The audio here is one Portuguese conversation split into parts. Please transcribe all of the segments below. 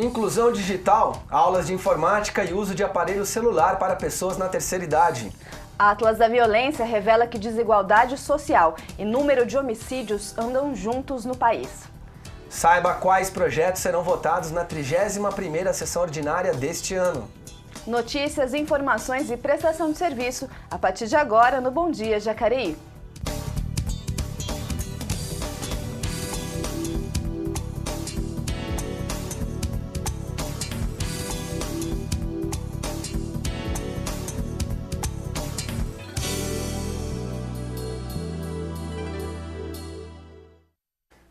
Inclusão digital, aulas de informática e uso de aparelho celular para pessoas na terceira idade. Atlas da Violência revela que desigualdade social e número de homicídios andam juntos no país. Saiba quais projetos serão votados na 31ª sessão ordinária deste ano. Notícias, informações e prestação de serviço a partir de agora no Bom Dia Jacareí.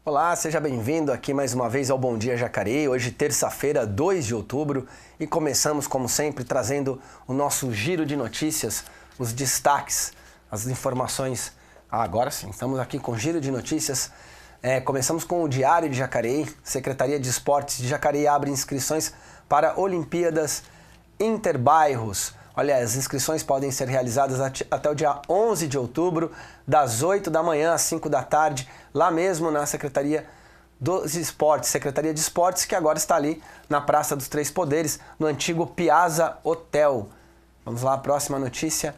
Olá, seja bem-vindo aqui mais uma vez ao Bom Dia Jacareí. Hoje, terça-feira, 2 de outubro, e começamos, como sempre, trazendo o nosso giro de notícias, os destaques, as informações. Agora sim, estamos aqui com o giro de notícias. Começamos com o Diário de Jacareí. Secretaria de Esportes de Jacareí abre inscrições para Olimpíadas Interbairros. Olha, as inscrições podem ser realizadas até o dia 11 de outubro, das 8 da manhã às 5 da tarde, lá mesmo na Secretaria dos Esportes, Secretaria de Esportes, que agora está ali na Praça dos Três Poderes, no antigo Piazza Hotel. Vamos lá, próxima notícia.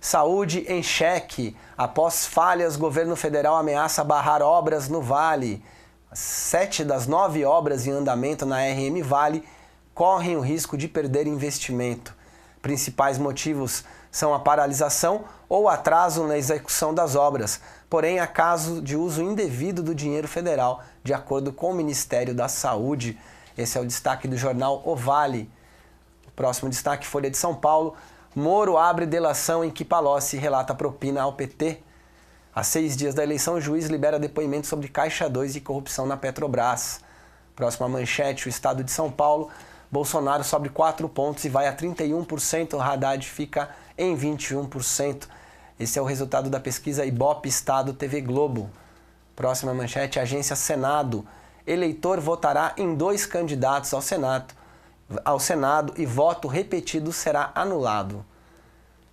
Saúde em xeque. Após falhas, governo federal ameaça barrar obras no Vale. 7 das 9 obras em andamento na RM Vale correm o risco de perder investimento. Principais motivos são a paralisação ou atraso na execução das obras, porém há caso de uso indevido do dinheiro federal, de acordo com o Ministério da Saúde. Esse é o destaque do jornal O Vale. O próximo destaque, Folha de São Paulo. Moro abre delação em que Palocci relata propina ao PT. Há 6 dias da eleição, o juiz libera depoimento sobre Caixa 2 e corrupção na Petrobras. Próxima manchete, o Estado de São Paulo. Bolsonaro sobe 4 pontos e vai a 31%, Haddad fica em 21%. Esse é o resultado da pesquisa Ibope Estado TV Globo. Próxima manchete, Agência Senado. Eleitor votará em 2 candidatos ao Senado e voto repetido será anulado.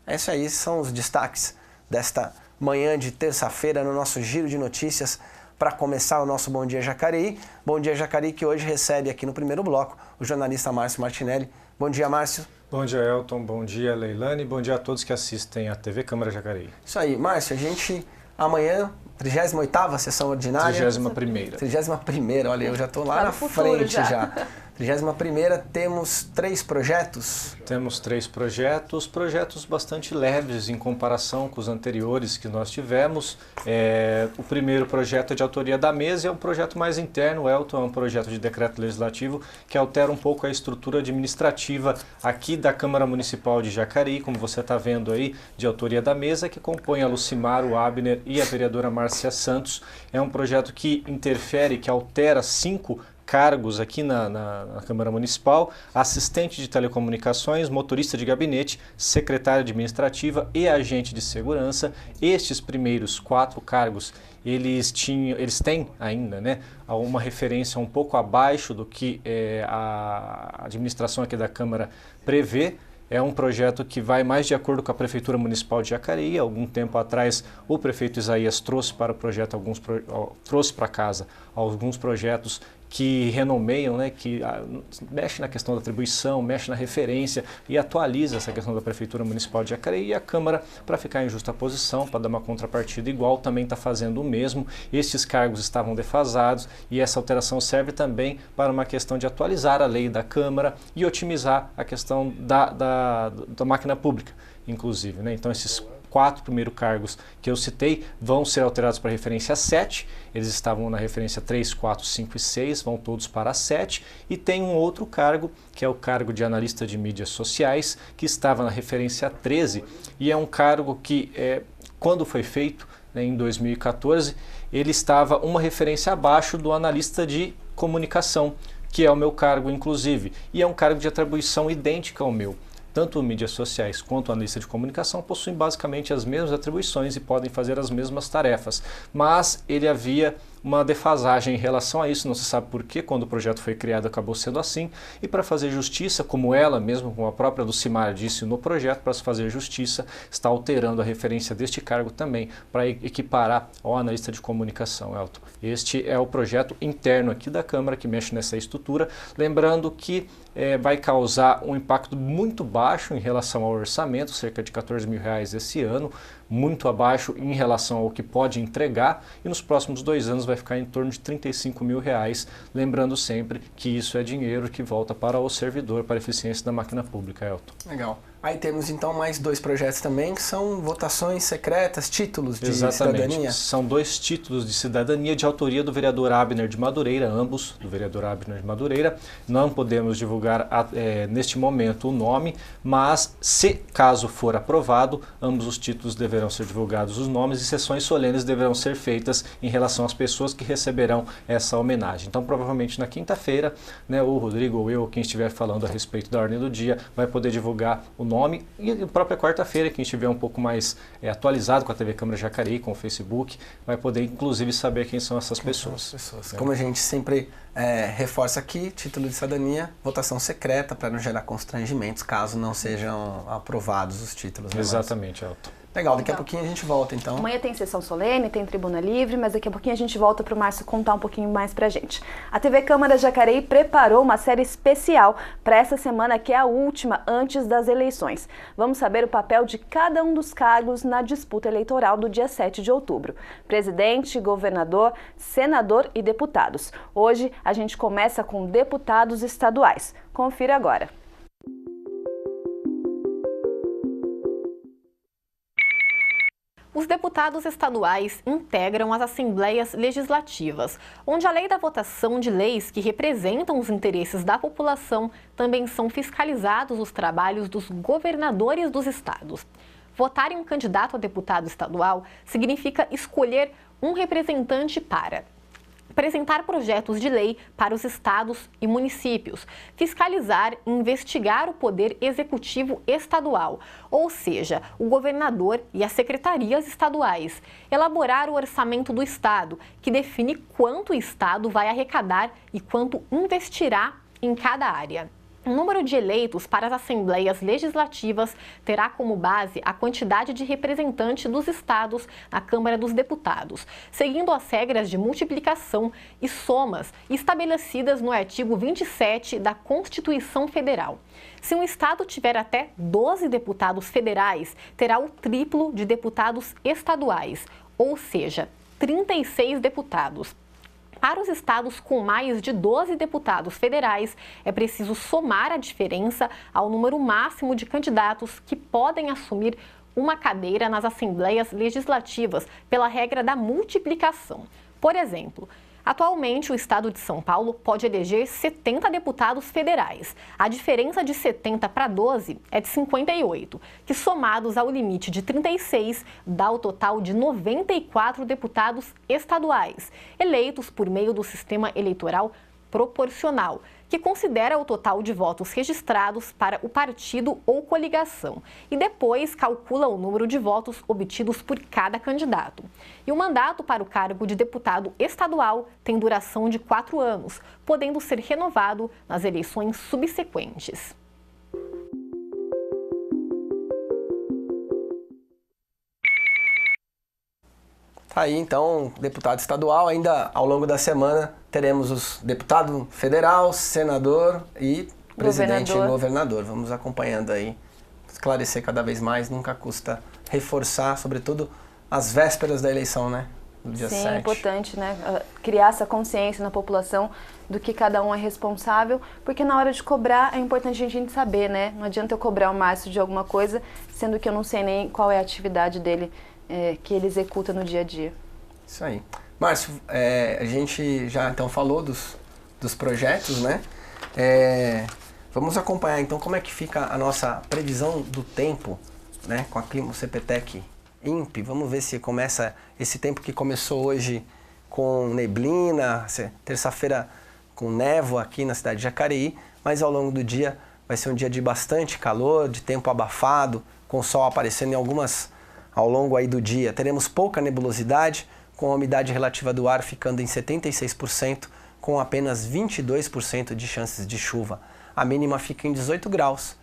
Esses são os destaques desta manhã de terça-feira no nosso giro de notícias para começar o nosso Bom Dia Jacareí. Bom Dia Jacareí, que hoje recebe aqui no primeiro bloco o jornalista Márcio Martinelli. Bom dia, Márcio. Bom dia, Elton. Bom dia, Leilane. Bom dia a todos que assistem a TV Câmara Jacareí. Isso aí, Márcio, a gente amanhã, 38ª sessão ordinária. 31ª. 31ª, olha, eu já estou lá na frente já. 31ª, temos 3 projetos? Temos 3 projetos bastante leves em comparação com os anteriores que nós tivemos. O primeiro projeto é de autoria da mesa, é um projeto mais interno, o Elton, é um projeto de decreto legislativo que altera um pouco a estrutura administrativa aqui da Câmara Municipal de Jacareí, como você está vendo aí, de autoria da mesa, que compõe a Lucimar, o Abner e a vereadora Márcia Santos. É um projeto que interfere, que altera 5 cargos aqui na Câmara Municipal: assistente de telecomunicações, motorista de gabinete, secretária administrativa e agente de segurança. Estes primeiros 4 cargos, eles têm ainda, né, uma referência um pouco abaixo do que a administração aqui da Câmara prevê. É um projeto que vai mais de acordo com a Prefeitura Municipal de Jacareí. Algum tempo atrás, o prefeito Isaías trouxe para o projeto trouxe para casa alguns projetos que renomeiam, né, que mexe na questão da atribuição, mexe na referência e atualiza essa questão da Prefeitura Municipal de Jacareí. E a Câmara, para ficar em justa posição, para dar uma contrapartida igual, também está fazendo o mesmo. Estes cargos estavam defasados e essa alteração serve também para uma questão de atualizar a lei da Câmara e otimizar a questão da máquina pública, inclusive, né? Então, esses 4 primeiros cargos que eu citei vão ser alterados para a referência 7, eles estavam na referência 3, 4, 5 e 6, vão todos para a 7, e tem um outro cargo, que é o cargo de analista de mídias sociais, que estava na referência 13, e é um cargo que, quando foi feito, né, em 2014, ele estava uma referência abaixo do analista de comunicação, que é o meu cargo, inclusive, e é um cargo de atribuição idêntica ao meu. Tanto mídias sociais quanto a analista de comunicação possuem basicamente as mesmas atribuições e podem fazer as mesmas tarefas, mas ele havia uma defasagem em relação a isso, não se sabe por que quando o projeto foi criado acabou sendo assim, e para fazer justiça, como ela mesmo, como a própria Lucimar disse no projeto, para se fazer justiça, está alterando a referência deste cargo também, para equiparar ao analista de comunicação, Elton. Este é o projeto interno aqui da Câmara que mexe nessa estrutura, lembrando que vai causar um impacto muito baixo em relação ao orçamento, cerca de R$14 mil esse ano, muito abaixo em relação ao que pode entregar, e nos próximos 2 anos vai ficar em torno de R$35 mil, lembrando sempre que isso é dinheiro que volta para o servidor, para a eficiência da máquina pública, Elton. Legal. Aí temos então mais 2 projetos também, que são votações secretas, títulos de cidadania. São 2 títulos de cidadania de autoria do vereador Abner de Madureira, ambos do vereador Abner de Madureira. Não podemos divulgar neste momento o nome, mas se caso for aprovado, ambos os títulos deverão ser divulgados os nomes e sessões solenes deverão ser feitas em relação às pessoas que receberão essa homenagem. Então provavelmente na quinta-feira, né, o Rodrigo ou eu, quem estiver falando a respeito da ordem do dia, vai poder divulgar o nome, e a própria quarta-feira, quem estiver um pouco mais atualizado com a TV Câmara Jacareí, com o Facebook, vai poder inclusive saber quem são essas pessoas. Como a gente sempre reforça aqui, título de cidadania, votação secreta para não gerar constrangimentos caso não sejam aprovados os títulos. Exatamente, Elton. Legal, daqui a pouquinho a gente volta então. Amanhã tem sessão solene, tem tribuna livre, mas daqui a pouquinho a gente volta para o Márcio contar um pouquinho mais pra gente. A TV Câmara Jacareí preparou uma série especial para essa semana, que é a última antes das eleições. Vamos saber o papel de cada um dos cargos na disputa eleitoral do dia 7 de outubro. Presidente, governador, senador e deputados. Hoje a gente começa com deputados estaduais. Confira agora. Os deputados estaduais integram as assembleias legislativas, onde a lei da votação de leis que representam os interesses da população também são fiscalizados os trabalhos dos governadores dos estados. Votar em um candidato a deputado estadual significa escolher um representante para apresentar projetos de lei para os estados e municípios, fiscalizar e investigar o poder executivo estadual, ou seja, o governador e as secretarias estaduais, elaborar o orçamento do estado, que define quanto o estado vai arrecadar e quanto investirá em cada área. O número de eleitos para as assembleias legislativas terá como base a quantidade de representantes dos estados na Câmara dos Deputados, seguindo as regras de multiplicação e somas estabelecidas no artigo 27 da Constituição Federal. Se um estado tiver até 12 deputados federais, terá o triplo de deputados estaduais, ou seja, 36 deputados. Para os estados com mais de 12 deputados federais, é preciso somar a diferença ao número máximo de candidatos que podem assumir uma cadeira nas assembleias legislativas pela regra da multiplicação. Por exemplo, atualmente o estado de São Paulo pode eleger 70 deputados federais. A diferença de 70 para 12 é de 58, que somados ao limite de 36 dá o total de 94 deputados estaduais, eleitos por meio do sistema eleitoral proporcional, que considera o total de votos registrados para o partido ou coligação e depois calcula o número de votos obtidos por cada candidato. E o mandato para o cargo de deputado estadual tem duração de 4 anos, podendo ser renovado nas eleições subsequentes. Tá aí então, deputado estadual, ainda ao longo da semana teremos os deputado federal, senador e presidente e governador. Vamos acompanhando aí, esclarecer cada vez mais, nunca custa reforçar, sobretudo as vésperas da eleição, né? Do dia 7. Sim, é importante, né? Criar essa consciência na população do que cada um é responsável, porque na hora de cobrar é importante a gente saber, né? Não adianta eu cobrar o Márcio de alguma coisa, sendo que eu não sei nem qual é a atividade dele que ele executa no dia a dia. Isso aí. Márcio, a gente já então falou dos projetos, né? Vamos acompanhar então como é que fica a nossa previsão do tempo, né? Com a Clima CPTEC INPE. Vamos ver se começa esse tempo que começou hoje com neblina, terça-feira com névoa aqui na cidade de Jacareí, mas ao longo do dia vai ser um dia de bastante calor, de tempo abafado, com o sol aparecendo em algumas ao longo aí do dia. Teremos pouca nebulosidade, com a umidade relativa do ar ficando em 76%, com apenas 22% de chances de chuva. A mínima fica em 18 graus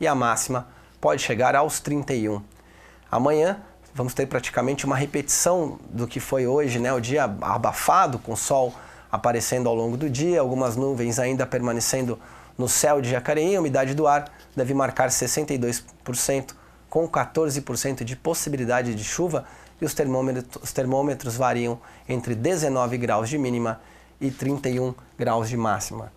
e a máxima pode chegar aos 31. Amanhã vamos ter praticamente uma repetição do que foi hoje, né? O dia abafado, com o sol aparecendo ao longo do dia, algumas nuvens ainda permanecendo no céu de Jacareí. A umidade do ar deve marcar 62%, com 14% de possibilidade de chuva, e os termômetros variam entre 19 graus de mínima e 31 graus de máxima.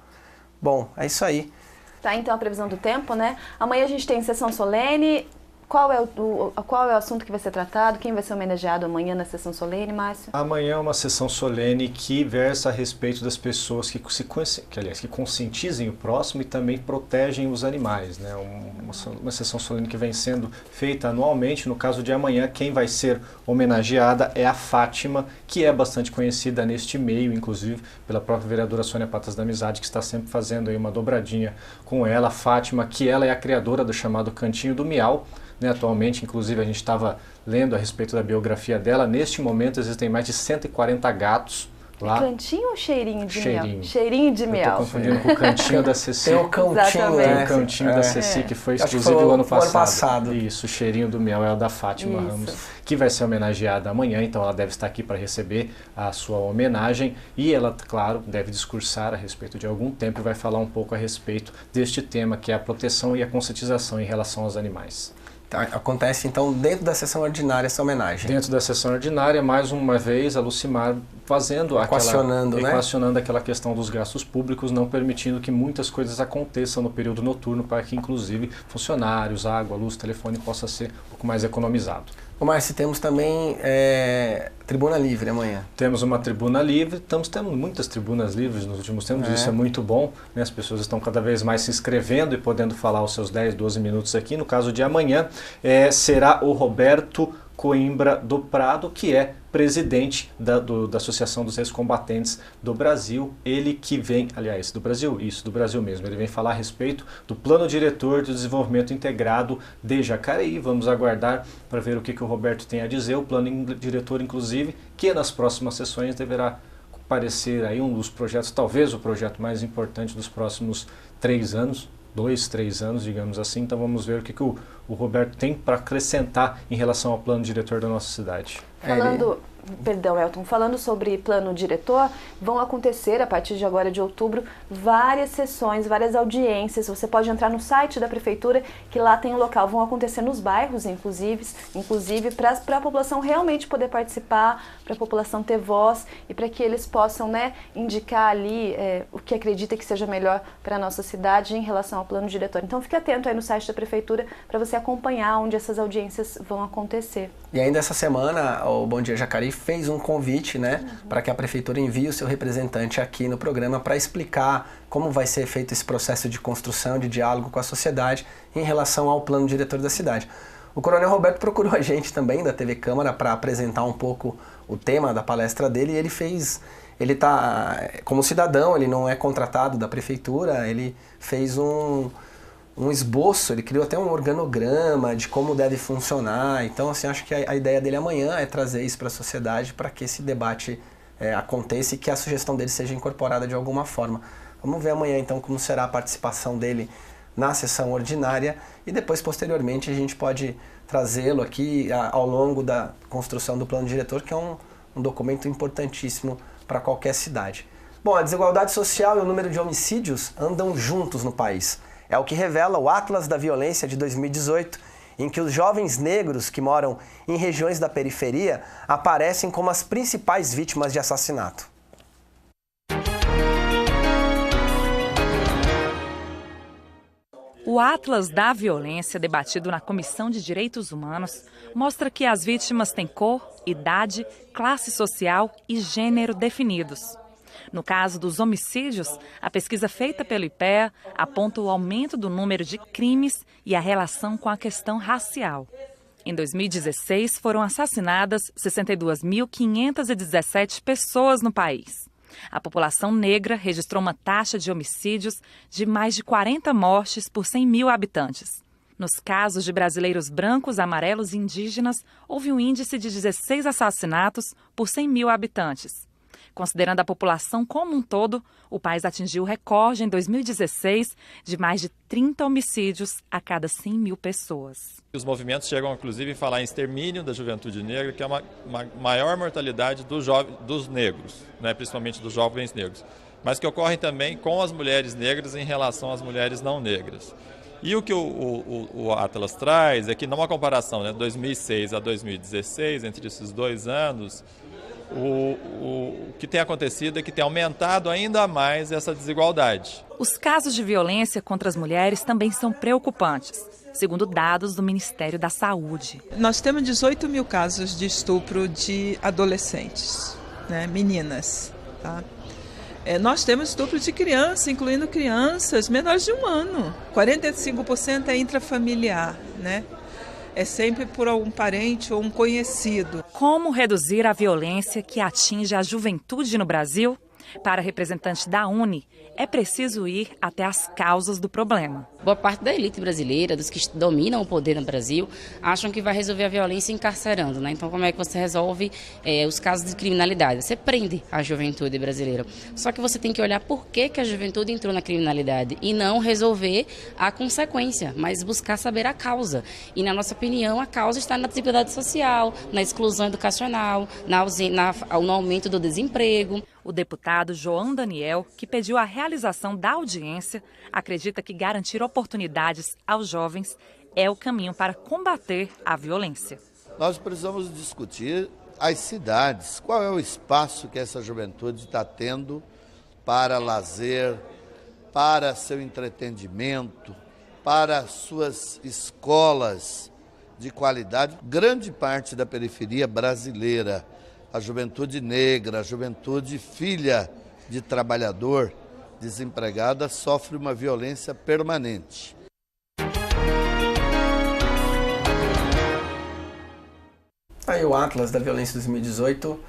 Bom, é isso aí. Tá, então a previsão do tempo, né? Amanhã a gente tem sessão solene. Qual é o assunto que vai ser tratado? Quem vai ser homenageado amanhã na sessão solene, Márcio? Amanhã é uma sessão solene que versa a respeito das pessoas que conscientizem o próximo e também protegem os animais, né? Uma sessão solene que vem sendo feita anualmente. No caso de amanhã, quem vai ser homenageada é a Fátima, que é bastante conhecida neste meio, inclusive pela própria vereadora Sônia Patas da Amizade, que está sempre fazendo aí uma dobradinha com ela. A Fátima, que ela é a criadora do chamado Cantinho do Miau. Atualmente, inclusive, a gente estava lendo a respeito da biografia dela. Neste momento existem mais de 140 gatos lá. Cantinho ou cheirinho de cheirinho. Miau? Cheirinho de Miau. Estou confundindo com o cantinho da Ceci. Tem o cantinho, Tem o cantinho da Ceci, que foi exclusivo do ano passado. Isso, o cheirinho do Miau é o da Fátima Ramos, que vai ser homenageada amanhã. Então ela deve estar aqui para receber a sua homenagem. E ela, claro, deve discursar a respeito de algum tempo e vai falar um pouco a respeito deste tema, que é a proteção e a conscientização em relação aos animais. Acontece, então, dentro da sessão ordinária essa homenagem. Dentro da sessão ordinária, mais uma vez, a Lucimar fazendo equacionando aquela questão dos gastos públicos, não permitindo que muitas coisas aconteçam no período noturno, para que, inclusive, funcionários, água, luz, telefone possa ser um pouco mais economizado. Ô Márcio, temos também tribuna livre amanhã. Temos uma tribuna livre, estamos tendo muitas tribunas livres nos últimos tempos, isso é muito bom, né? As pessoas estão cada vez mais se inscrevendo e podendo falar os seus 10, 12 minutos aqui. No caso de amanhã, será o Roberto Coimbra do Prado, que é presidente da Associação dos Ex-Combatentes do Brasil. Ele que vem, aliás, do Brasil? Isso, do Brasil mesmo. Ele vem falar a respeito do Plano Diretor de Desenvolvimento Integrado de Jacareí. Vamos aguardar para ver o que o Roberto tem a dizer. O Plano Diretor, inclusive, que nas próximas sessões deverá parecer aí um dos projetos, talvez o projeto mais importante dos próximos 3 anos. 2, 3 anos, digamos assim. Então vamos ver o que o Roberto tem para acrescentar em relação ao plano diretor da nossa cidade. Perdão, Elton, falando sobre plano diretor, vão acontecer a partir de agora de outubro várias sessões, várias audiências. Você pode entrar no site da prefeitura, que lá tem o local. Vão acontecer nos bairros, inclusive para a população realmente poder participar, para a população ter voz e para que eles possam, né, indicar ali o que acredita que seja melhor para a nossa cidade em relação ao plano diretor. Então fique atento aí no site da prefeitura para você acompanhar onde essas audiências vão acontecer. E ainda essa semana, o Bom Dia Jacareí fez um convite, né, para que a prefeitura envie o seu representante aqui no programa para explicar como vai ser feito esse processo de construção, de diálogo com a sociedade em relação ao plano diretor da cidade. O Coronel Roberto procurou a gente também da TV Câmara para apresentar um pouco o tema da palestra dele, e ele está como cidadão, ele não é contratado da prefeitura, ele fez um esboço, ele criou até um organograma de como deve funcionar. Então, assim, acho que a ideia dele amanhã é trazer isso para a sociedade, para que esse debate aconteça e que a sugestão dele seja incorporada de alguma forma. Vamos ver amanhã, então, como será a participação dele na sessão ordinária, e depois, posteriormente, a gente pode trazê-lo aqui ao longo da construção do plano diretor, que é um documento importantíssimo para qualquer cidade. Bom, a desigualdade social e o número de homicídios andam juntos no país. É o que revela o Atlas da Violência de 2018, em que os jovens negros que moram em regiões da periferia aparecem como as principais vítimas de assassinato. O Atlas da Violência, debatido na Comissão de Direitos Humanos, mostra que as vítimas têm cor, idade, classe social e gênero definidos. No caso dos homicídios, a pesquisa feita pelo IPEA aponta o aumento do número de crimes e a relação com a questão racial. Em 2016, foram assassinadas 62.517 pessoas no país. A população negra registrou uma taxa de homicídios de mais de 40 mortes por 100 mil habitantes. Nos casos de brasileiros brancos, amarelos e indígenas, houve um índice de 16 assassinatos por 100 mil habitantes. Considerando a população como um todo, o país atingiu o recorde em 2016 de mais de 30 homicídios a cada 100 mil pessoas. Os movimentos chegam, inclusive, a falar em extermínio da juventude negra, que é uma maior mortalidade dos negros, né, principalmente dos jovens negros, mas que ocorrem também com as mulheres negras em relação às mulheres não negras. E o que o Atlas traz é que, numa comparação, né, 2006 a 2016, entre esses 2 anos, o que tem acontecido é que tem aumentado ainda mais essa desigualdade. Os casos de violência contra as mulheres também são preocupantes, segundo dados do Ministério da Saúde. Nós temos 18 mil casos de estupro de adolescentes, né, meninas. Tá? Nós temos estupro de criança, incluindo crianças menores de 1 ano. 45% é intrafamiliar, né? É sempre por algum parente ou um conhecido. Como reduzir a violência que atinge a juventude no Brasil? Para a representante da UNE, é preciso ir até as causas do problema. Boa parte da elite brasileira, dos que dominam o poder no Brasil, acham que vai resolver a violência encarcerando, né? Então, como é que você resolve os casos de criminalidade? Você prende a juventude brasileira. Só que você tem que olhar por que a juventude entrou na criminalidade e não resolver a consequência, mas buscar saber a causa. E, na nossa opinião, a causa está na desigualdade social, na exclusão educacional, no aumento do desemprego. O deputado João Daniel, que pediu a realização da audiência, acredita que garantir oportunidades aos jovens é o caminho para combater a violência. Nós precisamos discutir as cidades, qual é o espaço que essa juventude está tendo para lazer, para seu entretenimento, para suas escolas de qualidade. Grande parte da periferia brasileira, a juventude negra, a juventude filha de trabalhador, desempregada, sofre uma violência permanente. Aí o Atlas da Violência 2018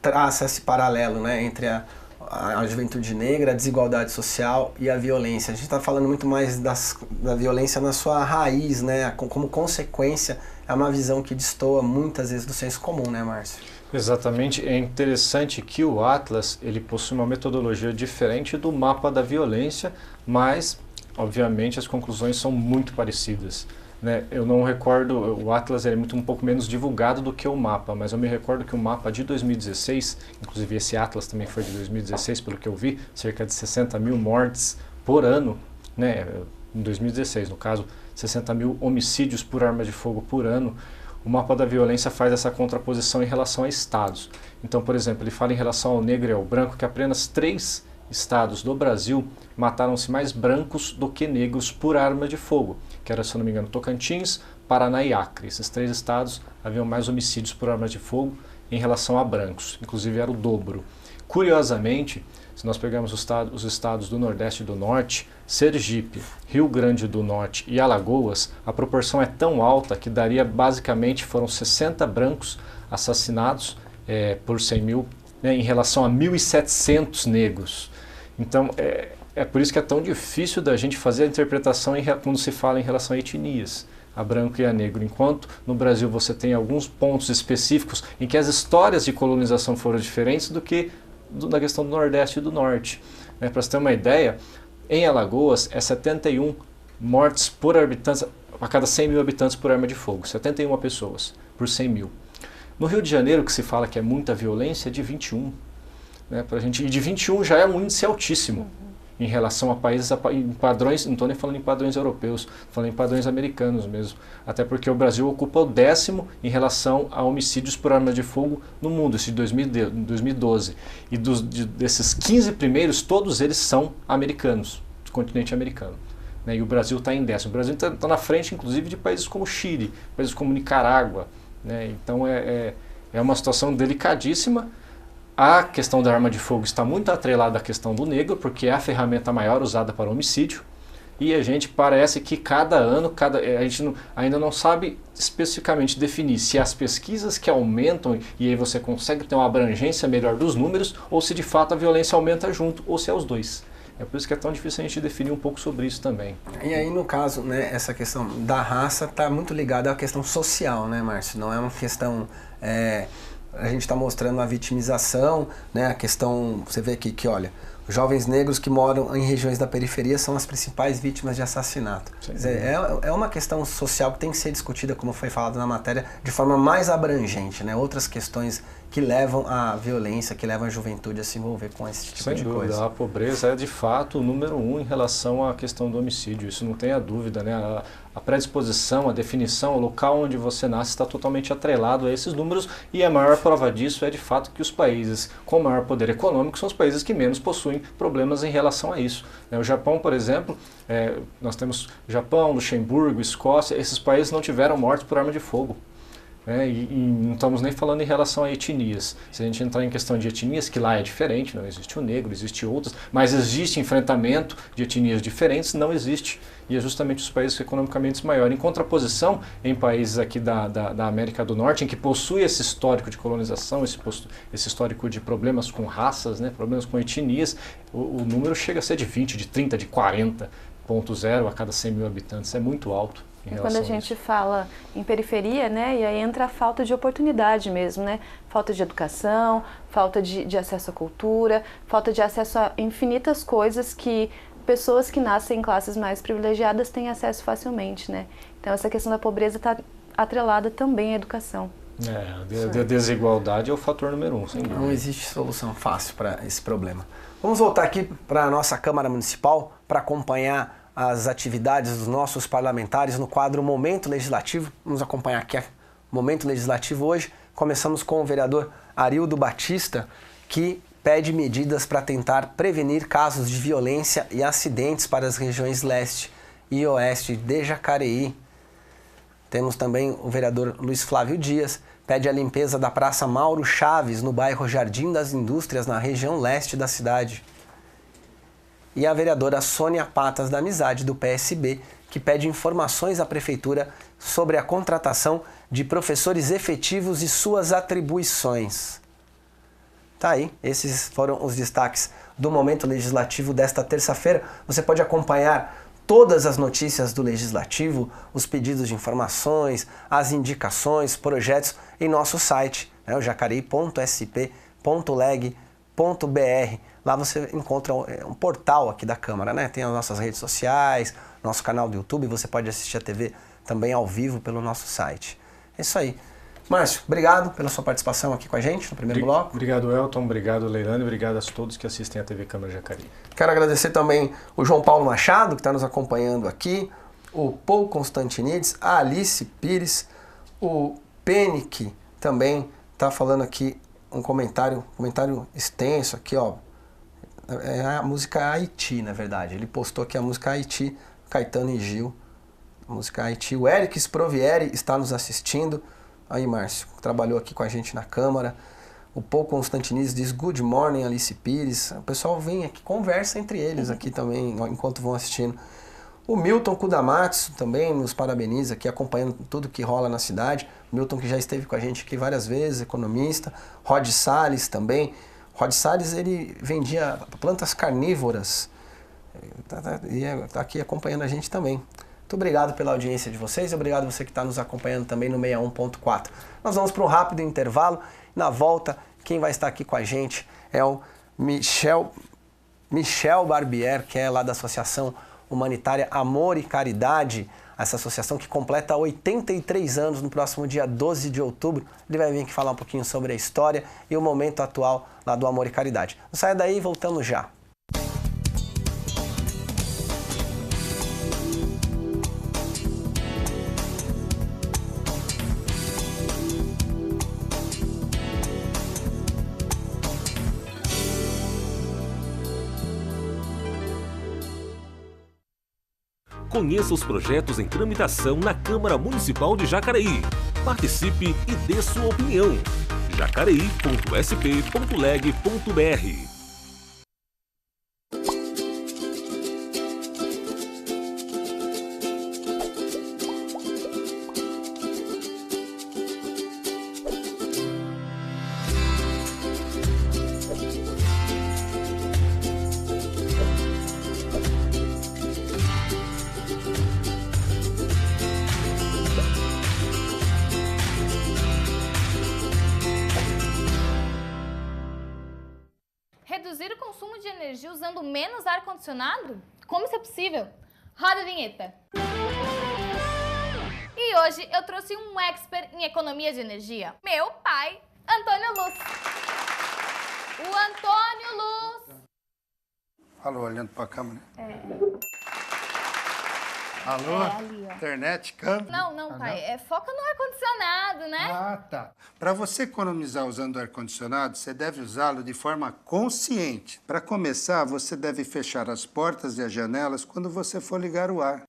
traça esse paralelo, né, entre a juventude negra, a desigualdade social e a violência. A gente está falando muito mais da violência na sua raiz, né, como consequência. É uma visão que destoa muitas vezes do senso comum, né, Márcio? Exatamente. É interessante que o Atlas ele possui uma metodologia diferente do mapa da violência, mas, obviamente, as conclusões são muito parecidas. Né? Eu não recordo, o Atlas é um pouco menos divulgado do que o mapa, mas eu me recordo que o mapa de 2016, inclusive esse Atlas também foi de 2016, pelo que eu vi, cerca de 60 mil mortes por ano, né? Em 2016, no caso, 60 mil homicídios por arma de fogo por ano. O mapa da violência faz essa contraposição em relação a estados. Então, por exemplo, ele fala em relação ao negro e ao branco que apenas 3 estados do Brasil mataram-se mais brancos do que negros por arma de fogo, que era, se eu não me engano, Tocantins, Paraná e Acre. Esses 3 estados haviam mais homicídios por arma de fogo em relação a brancos, inclusive era o dobro. Curiosamente, se nós pegarmos os estados do Nordeste e do Norte, Sergipe, Rio Grande do Norte e Alagoas, a proporção é tão alta que daria basicamente, foram 60 brancos assassinados por 100 mil, né, em relação a 1.700 negros. Então, é por isso que é tão difícil da gente fazer a interpretação quando se fala em relação a etnias, a branco e a negro. Enquanto no Brasil você tem alguns pontos específicos em que as histórias de colonização foram diferentes do que na questão do Nordeste e do Norte. Para você ter uma ideia, em Alagoas é 71 mortes por habitantes, a cada 100 mil habitantes por arma de fogo, 71 pessoas por 100 mil. No Rio de Janeiro, que se fala que é muita violência, é de 21. Né, e de 21 já é um índice altíssimo em relação a países, em padrões, não estou nem falando em padrões europeus, estou falando em padrões americanos mesmo. Até porque o Brasil ocupa o 10º em relação a homicídios por arma de fogo no mundo, esse de 2012. E desses 15 primeiros, todos eles são americanos, do continente americano. Né, e o Brasil está em 10º. O Brasil está na frente, inclusive, de países como Chile, países como Nicarágua. Né, então é uma situação delicadíssima. A questão da arma de fogo está muito atrelada à questão do negro, porque é a ferramenta maior usada para homicídio. E a gente parece que cada ano, a gente ainda não sabe especificamente definir se as pesquisas que aumentam, e aí você consegue ter uma abrangência melhor dos números, ou se de fato a violência aumenta junto, ou se é os dois. É por isso que é tão difícil a gente definir um pouco sobre isso também. E aí, no caso, né, essa questão da raça está muito ligada à questão social, né, Márcio? Não é uma questão... a gente está mostrando a vitimização, né, a questão... Você vê aqui que, olha, os jovens negros que moram em regiões da periferia são as principais vítimas de assassinato. Quer dizer, é uma questão social que tem que ser discutida, como foi falado na matéria, de forma mais abrangente, né? Outras questões que levam à violência, que levam a juventude a se envolver com esse tipo de coisa. Sem dúvida, a pobreza é de fato o número 1 em relação à questão do homicídio, isso não tem a dúvida, né? A predisposição, a definição, o local onde você nasce está totalmente atrelado a esses números, e a maior prova disso é de fato que os países com maior poder econômico são os países que menos possuem problemas em relação a isso. O Japão, por exemplo, nós temos Japão, Luxemburgo, Escócia, esses países não tiveram mortes por arma de fogo. E não estamos nem falando em relação a etnias. Se a gente entrar em questão de etnias, que lá é diferente, não existe o negro, existe outras, mas existe enfrentamento de etnias diferentes, não existe. E é justamente os países economicamente maiores. Em contraposição, em países aqui da América do Norte, em que possui esse histórico de colonização, esse histórico de problemas com raças, né, problemas com etnias, o número chega a ser de 20, de 30, de 40,0 a cada 100 mil habitantes. É muito alto. Quando a gente fala em periferia, né, e aí entra a falta de oportunidade mesmo, né? Falta de educação, falta de acesso à cultura, falta de acesso a infinitas coisas que pessoas que nascem em classes mais privilegiadas têm acesso facilmente, né? Então essa questão da pobreza está atrelada também à educação. A desigualdade é o fator número 1, sem dúvida. Não existe solução fácil para esse problema. Vamos voltar aqui para a nossa Câmara Municipal para acompanhar as atividades dos nossos parlamentares no quadro Momento Legislativo. Vamos acompanhar aqui o Momento Legislativo hoje. Começamos com o vereador Arildo Batista, que pede medidas para tentar prevenir casos de violência e acidentes para as regiões leste e oeste de Jacareí. Temos também o vereador Luiz Flávio Dias, pede a limpeza da Praça Mauro Chaves, no bairro Jardim das Indústrias, na região leste da cidade. E a vereadora Sônia Patas da Amizade, do PSB, que pede informações à Prefeitura sobre a contratação de professores efetivos e suas atribuições. Tá aí, esses foram os destaques do Momento Legislativo desta terça-feira. Você pode acompanhar todas as notícias do Legislativo, os pedidos de informações, as indicações, projetos em nosso site, o jacareí.sp.leg.br. Lá você encontra um portal aqui da Câmara, né? Tem as nossas redes sociais, nosso canal do YouTube, você pode assistir a TV também ao vivo pelo nosso site. É isso aí. Márcio, obrigado pela sua participação aqui com a gente no primeiro bloco. Obrigado, Elton. Obrigado, Leilane. Obrigado a todos que assistem a TV Câmara Jacareí. Quero agradecer também o João Paulo Machado, que está nos acompanhando aqui, o Paul Constantinides, a Alice Pires, o Penick também está falando aqui um comentário extenso aqui, ó. É a música Haiti, na verdade. Ele postou aqui a música Haiti, Caetano e Gil. A música Haiti. O Eric Sprovieri está nos assistindo. Aí, Márcio, trabalhou aqui com a gente na Câmara. O Paul Constantinides diz Good morning, Alice Pires. O pessoal vem aqui, conversa entre eles aqui também, enquanto vão assistindo. O Milton Kudamatsu também nos parabeniza aqui, acompanhando tudo que rola na cidade. O Milton, que já esteve com a gente aqui várias vezes, economista. Rod Salles também. Rod Salles, ele vendia plantas carnívoras e está aqui acompanhando a gente também. Muito obrigado pela audiência de vocês e obrigado você que está nos acompanhando também no 61.4. Nós vamos para um rápido intervalo. Na volta, quem vai estar aqui com a gente é o Michel Barbier, que é lá da Associação Humanitária Amor e Caridade, essa associação que completa 83 anos no próximo dia 12 de outubro. Ele vai vir aqui falar um pouquinho sobre a história e o momento atual lá do Amor e Caridade. Não saia daí, voltamos já. Conheça os projetos em tramitação na Câmara Municipal de Jacareí. Participe e dê sua opinião. jacareí.sp.leg.br. menos ar-condicionado? Como isso é possível? Roda a vinheta! E hoje eu trouxe um expert em economia de energia, meu pai, Antônio Luz. O Antônio Luz. Alô, olhando para a câmera. É. Alô? Ali, ó. Internet, câmera? Não, pai. Foca no ar-condicionado, né? Ah, tá. Para você economizar usando o ar-condicionado, você deve usá-lo de forma consciente. Para começar, você deve fechar as portas e as janelas quando você for ligar o ar.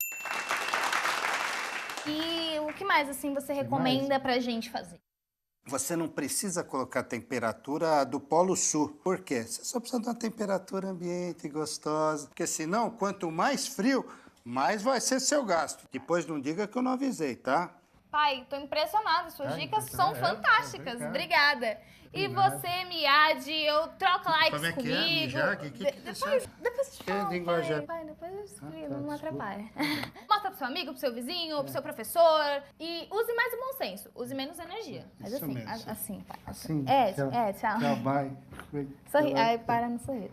E o que mais, assim, você recomenda pra gente fazer? Você não precisa colocar a temperatura do Polo Sul. Por quê? Você só precisa de uma temperatura ambiente gostosa. Porque senão, quanto mais frio, mais vai ser seu gasto. Depois não diga que eu não avisei, tá? Pai, tô impressionada. Suas dicas são fantásticas. Obrigada. E você, Miade, eu troco likes Como é que comigo. é, mijar? Depois eu te falo, linguajar. pai, depois eu explico, não atrapalha. Mostra pro seu amigo, pro seu vizinho, pro seu professor. E use mais o bom senso, use menos energia. Mas Isso assim, mesmo. assim, pai. Assim? Tchau. Tchau, bye. Sorri, ai, para no sorriso.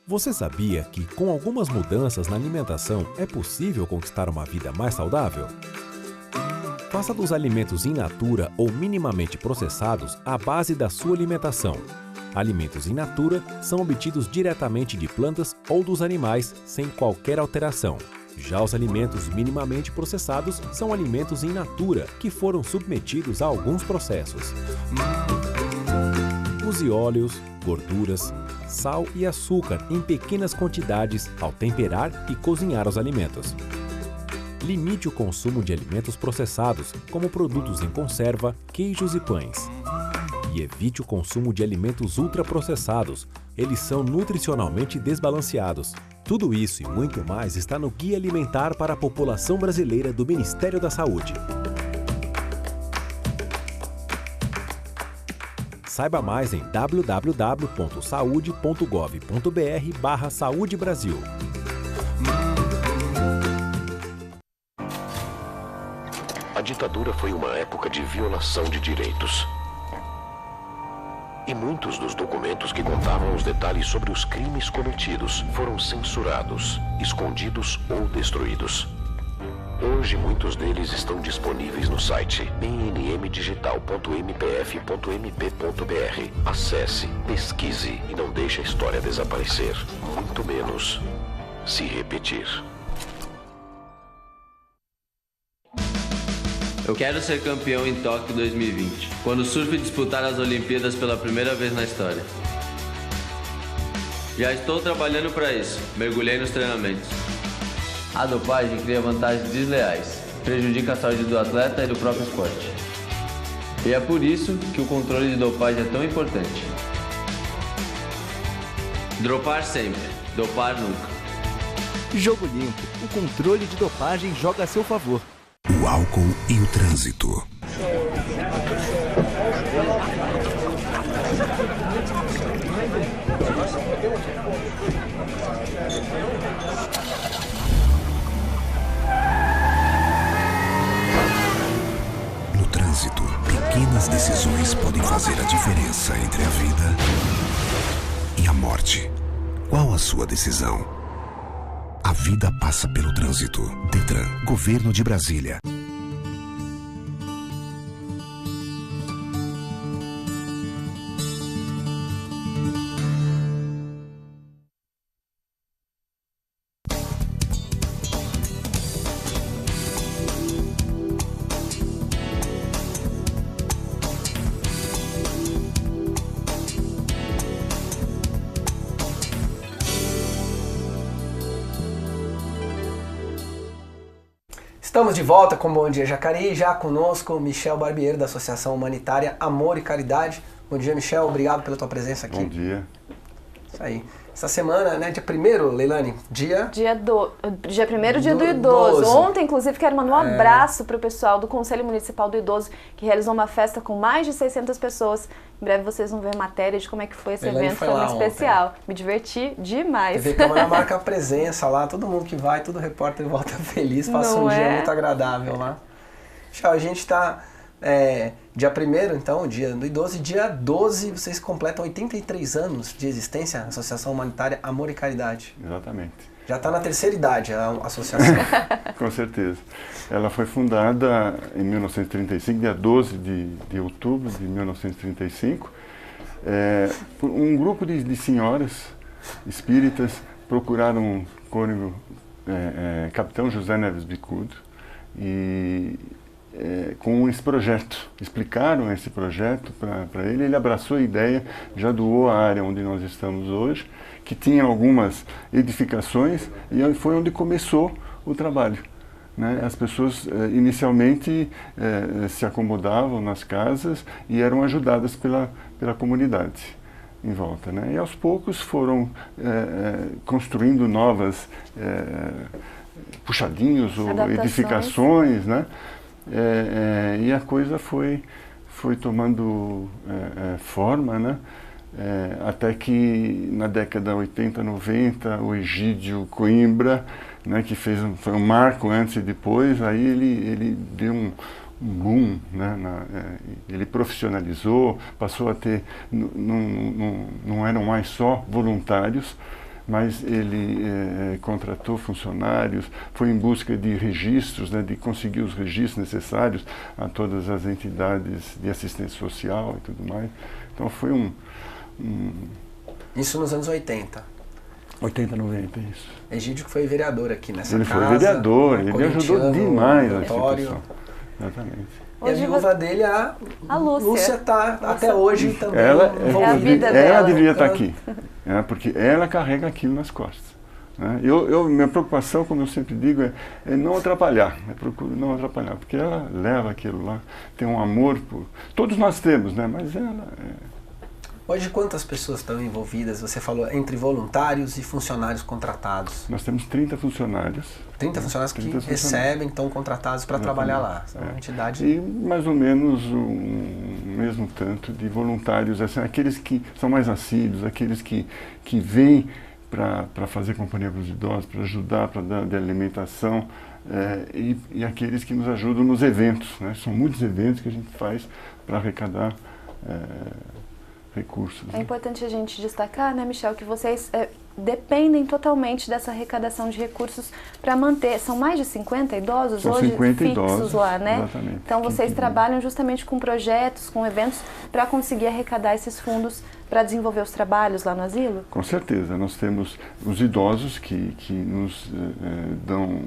Você sabia que, com algumas mudanças na alimentação, é possível conquistar uma vida mais saudável? Faça dos alimentos in natura ou minimamente processados a base da sua alimentação. Alimentos in natura são obtidos diretamente de plantas ou dos animais, sem qualquer alteração. Já os alimentos minimamente processados são alimentos in natura, que foram submetidos a alguns processos. Use óleos, gorduras, sal e açúcar em pequenas quantidades ao temperar e cozinhar os alimentos. Limite o consumo de alimentos processados, como produtos em conserva, queijos e pães. E evite o consumo de alimentos ultraprocessados. Eles são nutricionalmente desbalanceados. Tudo isso e muito mais está no Guia Alimentar para a População Brasileira do Ministério da Saúde. Saiba mais em www.saude.gov.br/Saúde Brasil. A ditadura foi uma época de violação de direitos. E muitos dos documentos que contavam os detalhes sobre os crimes cometidos foram censurados, escondidos ou destruídos. Hoje, muitos deles estão disponíveis no site bnmdigital.mpf.mp.br. Acesse, pesquise e não deixe a história desaparecer, muito menos se repetir. Eu quero ser campeão em Tóquio 2020, quando o surf disputar as Olimpíadas pela primeira vez na história. Já estou trabalhando para isso, mergulhei nos treinamentos. A dopagem cria vantagens desleais, prejudica a saúde do atleta e do próprio esporte. E é por isso que o controle de dopagem é tão importante. Dropar sempre, dopar nunca. Jogo Limpo, o controle de dopagem joga a seu favor. O álcool e o trânsito. No trânsito, pequenas decisões podem fazer a diferença entre a vida e a morte. Qual a sua decisão? A vida passa pelo trânsito. Detran, Governo de Brasília. Estamos de volta com Bom Dia Jacareí, já conosco Michel Barbieri, da Associação Humanitária Amor e Caridade. Bom dia, Michel, obrigado pela tua presença aqui. Bom dia. Isso aí. Essa semana, né, dia 1º, Leilani, dia 1º, dia do idoso. Ontem, inclusive, quero mandar um abraço para o pessoal do Conselho Municipal do Idoso, que realizou uma festa com mais de 600 pessoas. Em breve vocês vão ver matéria de como é que foi esse evento, foi muito especial. Me diverti demais. TV Câmara marca a presença lá, todo mundo que vai, todo repórter volta feliz, passa um dia muito agradável lá. Tchau, a gente está... dia 1º, então, dia do idoso, e dia 12 vocês completam 83 anos de existência, a Associação Humanitária Amor e Caridade. Exatamente. Já está na terceira idade a associação. Com certeza. Ela foi fundada em 1935, dia 12 de outubro de 1935. Por um grupo de senhoras espíritas procuraram um cônego, Capitão José Neves Bicudo, e com esse projeto, explicaram esse projeto para ele, ele abraçou a ideia, já doou a área onde nós estamos hoje, que tinha algumas edificações, e foi onde começou o trabalho. Né? As pessoas inicialmente se acomodavam nas casas e eram ajudadas pela comunidade em volta. Né? E aos poucos foram construindo novas puxadinhos ou edificações, né? E a coisa foi tomando forma, né? Até que na década 80, 90, o Egídio Coimbra, né, que foi um marco antes e depois, aí ele deu um boom, né, ele profissionalizou, passou a ter, não eram mais só voluntários, mas ele contratou funcionários, foi em busca de registros, né, de conseguir os registros necessários a todas as entidades de assistência social e tudo mais. Então foi Isso nos anos 80. 80, 90, isso. Egídio que foi vereador aqui nessa casa. Ele foi vereador, ele ajudou demais a instituição. Exatamente. E a viúva dele, a Lúcia, está até hoje também. Ela deveria estar então, aqui, porque ela carrega aquilo nas costas. Né? Minha preocupação, como eu sempre digo, é não atrapalhar. Eu procuro não atrapalhar, porque ela leva aquilo lá, tem um amor por... Todos nós temos, né? Mas ela... Hoje, quantas pessoas estão envolvidas? Você falou entre voluntários e funcionários contratados. Nós temos 30 funcionários. 30 funcionários que recebem, estão contratados para trabalhar lá. É uma entidade... E mais ou menos o mesmo tanto de voluntários, assim, aqueles que são mais assíduos, aqueles que vêm para fazer companhia para os idosos, para ajudar, para dar de alimentação, e aqueles que nos ajudam nos eventos. Né? São muitos eventos que a gente faz para arrecadar recursos. É importante a gente destacar, né, Michel, que vocês dependem totalmente dessa arrecadação de recursos para manter. São mais de 50 idosos São hoje 50 fixos idosos, lá, né? Exatamente. Então vocês trabalham justamente com projetos, com eventos, para conseguir arrecadar esses fundos para desenvolver os trabalhos lá no asilo? Com certeza. Nós temos os idosos que nos dão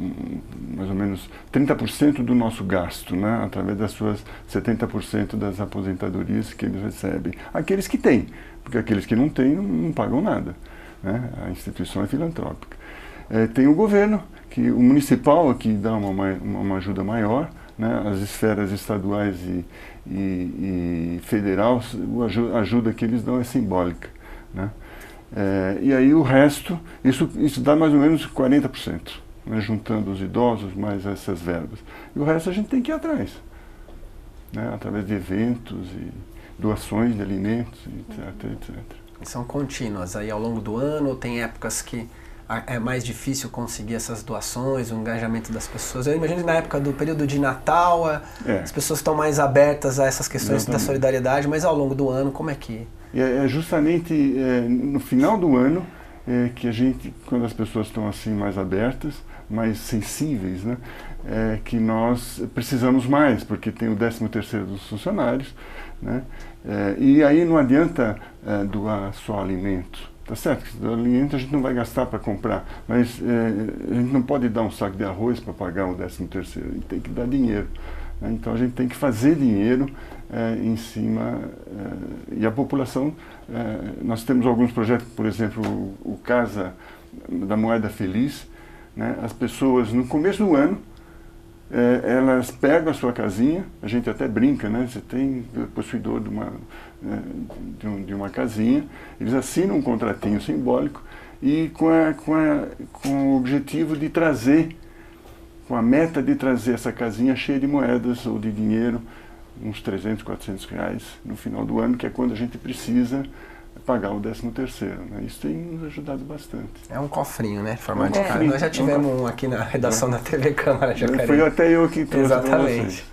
mais ou menos 30% do nosso gasto, né, através das suas 70% das aposentadorias que eles recebem. Aqueles que têm, porque aqueles que não têm não pagam nada. Né? A instituição é filantrópica. Tem o governo, que o municipal aqui dá uma ajuda maior, né? As esferas estaduais e federal, a ajuda que eles dão é simbólica. Né? E aí o resto, isso dá mais ou menos 40%, né? Juntando os idosos mais essas verbas. E o resto a gente tem que ir atrás, né? Através de eventos e doações de alimentos, etc, etc. São contínuas aí ao longo do ano, tem épocas que é mais difícil conseguir essas doações, o engajamento das pessoas. Eu imagino que na época do período de Natal, as pessoas estão mais abertas a essas questões da solidariedade, mas ao longo do ano, como é que... É justamente no final do ano que a gente, quando as pessoas estão assim mais abertas, mais sensíveis, né, que nós precisamos mais, porque tem o 13º dos funcionários, né, e aí não adianta doar só alimento. Tá certo, que alimento a gente não vai gastar para comprar, mas a gente não pode dar um saco de arroz para pagar o 13º, a gente tem que dar dinheiro. Né? Então a gente tem que fazer dinheiro em cima, e a população, nós temos alguns projetos, por exemplo, o Casa da Moeda Feliz, né? As pessoas no começo do ano elas pegam a sua casinha, a gente até brinca, né? Você tem possuidor de uma casinha, eles assinam um contratinho simbólico e com o objetivo de trazer, com a meta de trazer essa casinha cheia de moedas ou de dinheiro, uns 300, 400 reais no final do ano, que é quando a gente precisa pagar o 13º, né? Isso tem nos ajudado bastante. É um cofrinho, né? Formato de casa. Nós já tivemos um aqui na redação da TV Câmara Jacareí. Foi até eu que trouxe. Exatamente.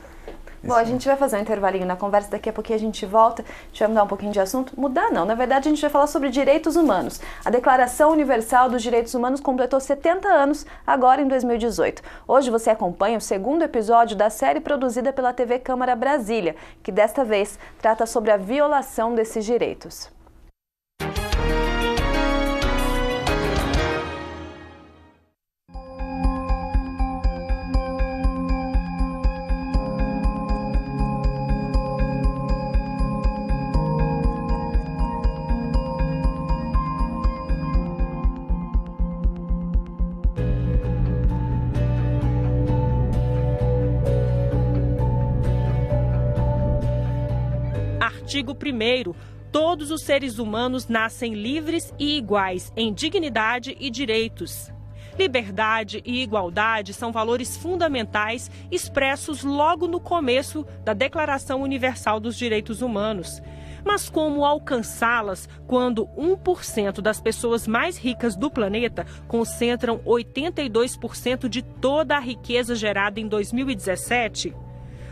Bom, a gente vai fazer um intervalinho na conversa, daqui a pouquinho a gente volta, a gente vai mudar um pouquinho de assunto. Mudar não, na verdade a gente vai falar sobre direitos humanos. A Declaração Universal dos Direitos Humanos completou 70 anos agora em 2018. Hoje você acompanha o segundo episódio da série produzida pela TV Câmara Brasília, que desta vez trata sobre a violação desses direitos. Artigo 1º. Todos os seres humanos nascem livres e iguais em dignidade e direitos. Liberdade e igualdade são valores fundamentais expressos logo no começo da Declaração Universal dos Direitos Humanos. Mas como alcançá-las quando 1% das pessoas mais ricas do planeta concentram 82% de toda a riqueza gerada em 2017?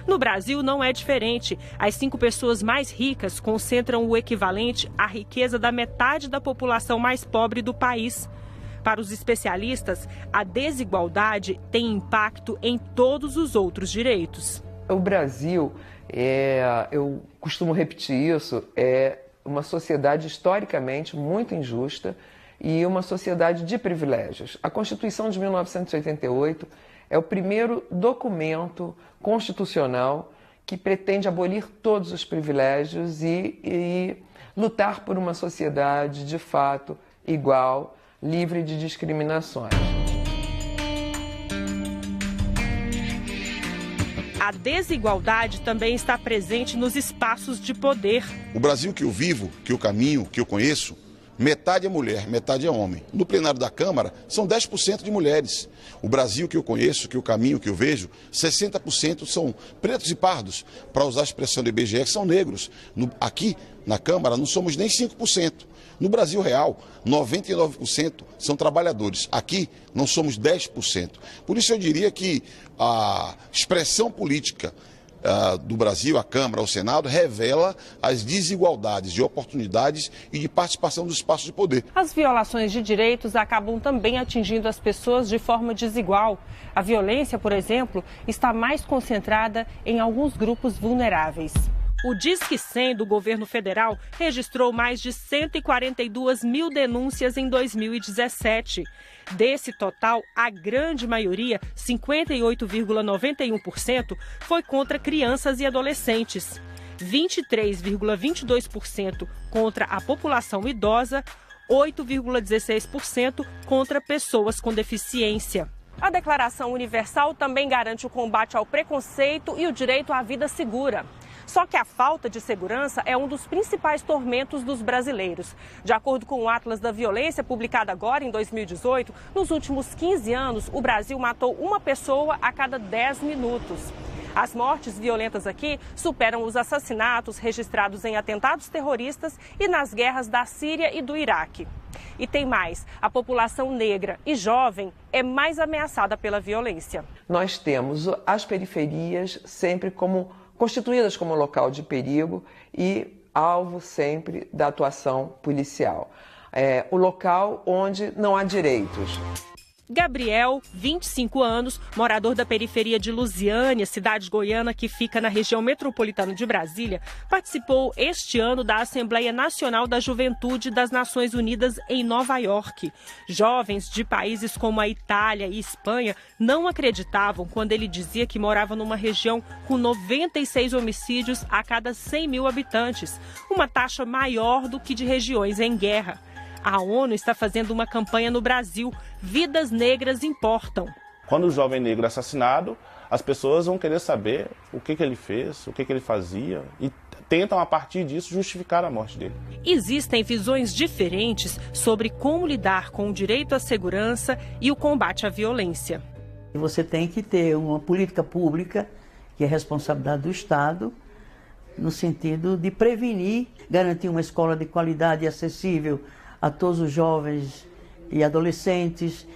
No Brasil não é diferente. As 5 pessoas mais ricas concentram o equivalente à riqueza da metade da população mais pobre do país. Para os especialistas, a desigualdade tem impacto em todos os outros direitos. O Brasil, eu costumo repetir isso, é uma sociedade historicamente muito injusta e uma sociedade de privilégios. A Constituição de 1988 é o primeiro documento constitucional que pretende abolir todos os privilégios e lutar por uma sociedade de fato igual, livre de discriminações. A desigualdade também está presente nos espaços de poder. O Brasil que eu vivo, que eu caminho, que eu conheço, metade é mulher, metade é homem. No plenário da Câmara, são 10% de mulheres. O Brasil que eu conheço, que eu caminho, que eu vejo, 60% são pretos e pardos, para usar a expressão do IBGE, que são negros. Aqui, na Câmara, não somos nem 5%. No Brasil real, 99% são trabalhadores. Aqui, não somos 10%. Por isso eu diria que a expressão política do Brasil, a Câmara, o Senado, revela as desigualdades de oportunidades e de participação dos espaços de poder. As violações de direitos acabam também atingindo as pessoas de forma desigual. A violência, por exemplo, está mais concentrada em alguns grupos vulneráveis. O Disque 100 do governo federal registrou mais de 142 mil denúncias em 2017. Desse total, a grande maioria, 58,91%, foi contra crianças e adolescentes, 23,22% contra a população idosa, 8,16% contra pessoas com deficiência. A Declaração Universal também garante o combate ao preconceito e o direito à vida segura. Só que a falta de segurança é um dos principais tormentos dos brasileiros. De acordo com o Atlas da Violência, publicado agora em 2018, nos últimos 15 anos, o Brasil matou uma pessoa a cada 10 minutos. As mortes violentas aqui superam os assassinatos registrados em atentados terroristas e nas guerras da Síria e do Iraque. E tem mais, a população negra e jovem é mais ameaçada pela violência. Nós temos as periferias sempre constituídas como local de perigo e alvo sempre da atuação policial. É o local onde não há direitos. Gabriel, 25 anos, morador da periferia de Lusiânia, cidade goiana que fica na região metropolitana de Brasília, participou este ano da Assembleia Nacional da Juventude das Nações Unidas em Nova York. Jovens de países como a Itália e Espanha não acreditavam quando ele dizia que morava numa região com 96 homicídios a cada 100 mil habitantes, uma taxa maior do que de regiões em guerra. A ONU está fazendo uma campanha no Brasil, Vidas Negras Importam. Quando o jovem negro é assassinado, as pessoas vão querer saber o que ele fez, o que ele fazia e tentam, a partir disso, justificar a morte dele. Existem visões diferentes sobre como lidar com o direito à segurança e o combate à violência. Você tem que ter uma política pública, que é responsabilidade do Estado, no sentido de prevenir, garantir uma escola de qualidade e acessível a todos os jovens e adolescentes,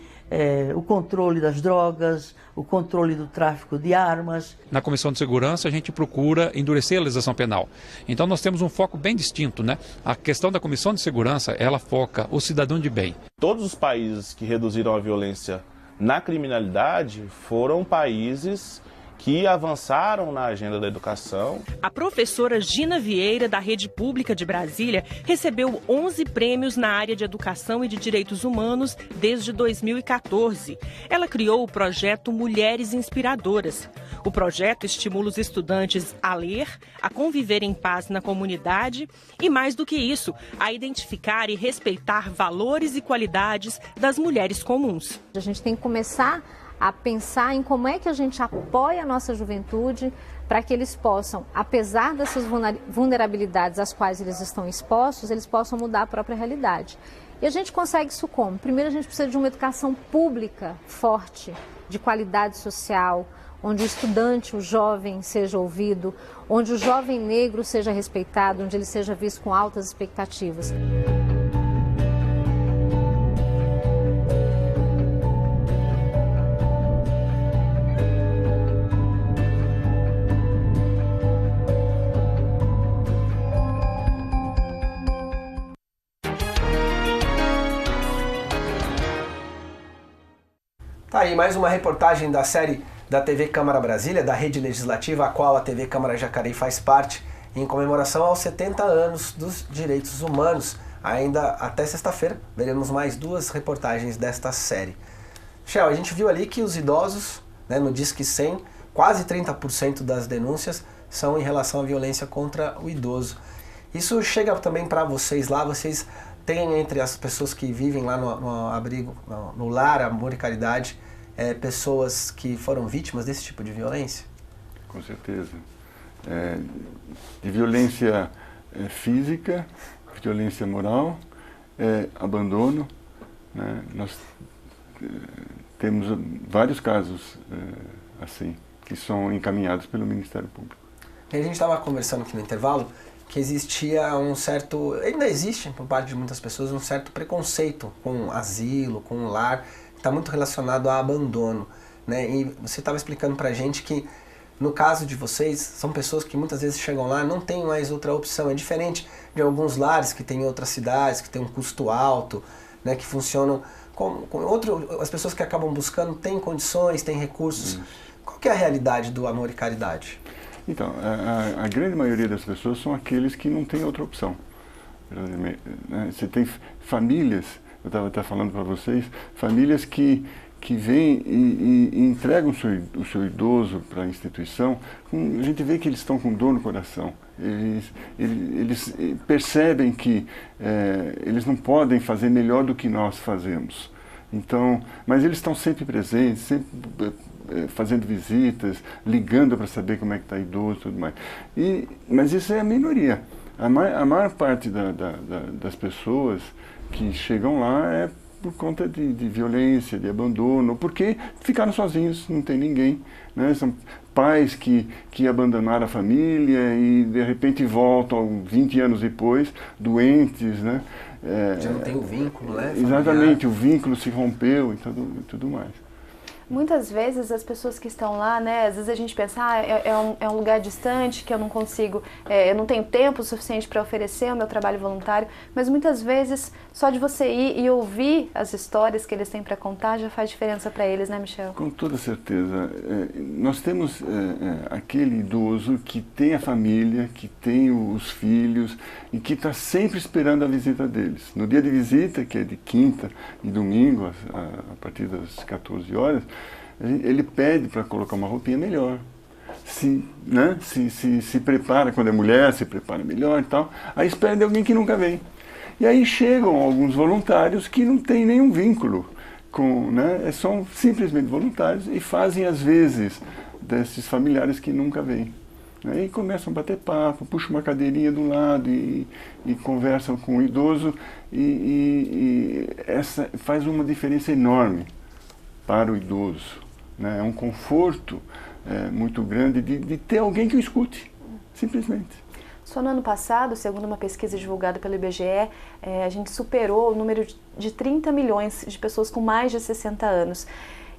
o controle das drogas, o controle do tráfico de armas. Na Comissão de Segurança a gente procura endurecer a legislação penal. Então nós temos um foco bem distinto, né? A questão da Comissão de Segurança, ela foca o cidadão de bem. Todos os países que reduziram a violência na criminalidade foram países que avançaram na agenda da educação. A professora Gina Vieira, da Rede Pública de Brasília, recebeu 11 prêmios na área de educação e de direitos humanos desde 2014. Ela criou o projeto Mulheres Inspiradoras. O projeto estimula os estudantes a ler, a conviver em paz na comunidade e, mais do que isso, a identificar e respeitar valores e qualidades das mulheres comuns. A gente tem que começar a pensar em como é que a gente apoia a nossa juventude para que eles possam, apesar dessas vulnerabilidades às quais eles estão expostos, eles possam mudar a própria realidade. E a gente consegue isso como? Primeiro, a gente precisa de uma educação pública forte, de qualidade social, onde o estudante, o jovem, seja ouvido, onde o jovem negro seja respeitado, onde ele seja visto com altas expectativas. Tá aí mais uma reportagem da série da TV Câmara Brasília, da rede legislativa, a qual a TV Câmara Jacareí faz parte, em comemoração aos 70 anos dos direitos humanos. Ainda até sexta-feira veremos mais 2 reportagens desta série. Michel, a gente viu ali que os idosos, né, no Disque 100, quase 30% das denúncias são em relação à violência contra o idoso. Isso chega também para vocês lá, vocês têm entre as pessoas que vivem lá no abrigo, no lar, Amor e Caridade, pessoas que foram vítimas desse tipo de violência? Com certeza. De violência física, violência moral, abandono, né? Nós temos vários casos assim, que são encaminhados pelo Ministério Público. A gente estava conversando aqui no intervalo que existia um certo, ainda existe por parte de muitas pessoas, um certo preconceito com asilo, com lar, que está muito relacionado a abandono, né? E você estava explicando para a gente que no caso de vocês, são pessoas que muitas vezes chegam lá, não tem mais outra opção, é diferente de alguns lares que tem em outras cidades, que tem um custo alto, né, que funcionam com as pessoas que acabam buscando têm condições, têm recursos. Qual que é a realidade do Amor e Caridade? Então, a grande maioria das pessoas são aqueles que não têm outra opção. Você tem famílias, eu estava até falando para vocês, famílias que vêm e entregam o seu idoso para a instituição, a gente vê que eles estão com dor no coração. Eles percebem que eles não podem fazer melhor do que nós fazemos. Então, mas eles estão sempre presentes, sempre fazendo visitas, ligando para saber como é que está idoso e tudo mais. Mas isso é a minoria. A maior parte das pessoas que chegam lá é por conta de violência, de abandono, porque ficaram sozinhos, não tem ninguém, né? São pais que abandonaram a família e de repente voltam 20 anos depois, doentes, né? Já não tem o vínculo, né? Exatamente, o vínculo se rompeu e tudo mais. Muitas vezes as pessoas que estão lá, né, às vezes a gente pensa, é um lugar distante que eu não consigo, eu não tenho tempo suficiente para oferecer o meu trabalho voluntário, mas muitas vezes só de você ir e ouvir as histórias que eles têm para contar já faz diferença para eles, né, Michel? Com toda certeza. Nós temos aquele idoso que tem a família, que tem os filhos e que está sempre esperando a visita deles. No dia de visita, que é de quinta e domingo, a partir das 14 horas, ele pede para colocar uma roupinha melhor, se prepara, quando é mulher, se prepara melhor e tal, aí espera de alguém que nunca vem. E aí chegam alguns voluntários que não têm nenhum vínculo são simplesmente voluntários e fazem às vezes desses familiares que nunca vêm. E começam a bater papo, puxam uma cadeirinha do lado e conversam com o idoso e essa faz uma diferença enorme para o idoso. É um conforto muito grande de ter alguém que o escute, simplesmente. Só no ano passado, segundo uma pesquisa divulgada pelo IBGE, a gente superou o número de 30 milhões de pessoas com mais de 60 anos.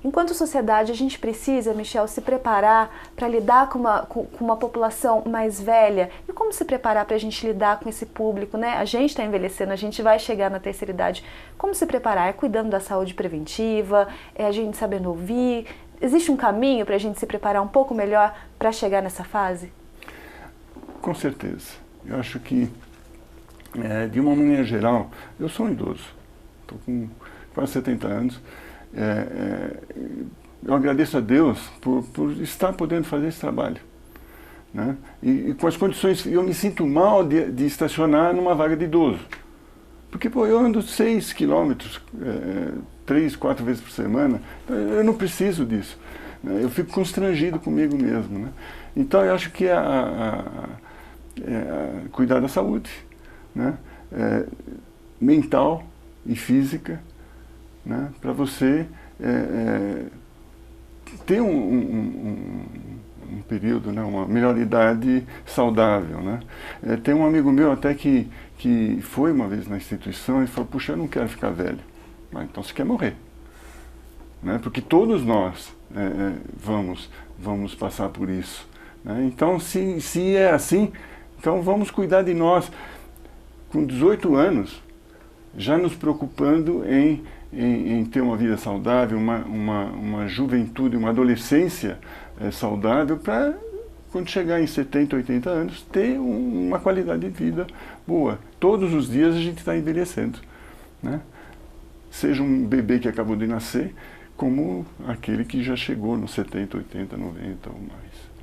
Enquanto sociedade, a gente precisa, Michel, se preparar para lidar com uma população mais velha. E como se preparar para a gente lidar com esse público, né? A gente está envelhecendo, a gente vai chegar na terceira idade. Como se preparar? É cuidando da saúde preventiva, é a gente sabendo ouvir. Existe um caminho para a gente se preparar um pouco melhor para chegar nessa fase? Com certeza. Eu acho que, de uma maneira geral, eu sou um idoso. Estou com quase 70 anos. Eu agradeço a Deus por estar podendo fazer esse trabalho, né? E com as condições, eu me sinto mal de estacionar numa vaga de idoso, porque eu ando 6 quilômetros, 3, 4 vezes por semana, eu não preciso disso, né? Eu fico constrangido comigo mesmo, né? Então eu acho que cuidar da saúde, né? Mental e física, né, para você ter um período, né, uma melhor idade saudável, né? Tem um amigo meu até que foi uma vez na instituição e falou, puxa, eu não quero ficar velho. Então você quer morrer, né? Porque todos nós vamos passar por isso, né? Então se é assim, então vamos cuidar de nós com 18 anos, já nos preocupando em ter uma vida saudável, uma juventude, uma adolescência saudável, para quando chegar em 70, 80 anos, ter uma qualidade de vida boa. Todos os dias a gente está envelhecendo, né? Seja um bebê que acabou de nascer, como aquele que já chegou nos 70, 80, 90 ou mais.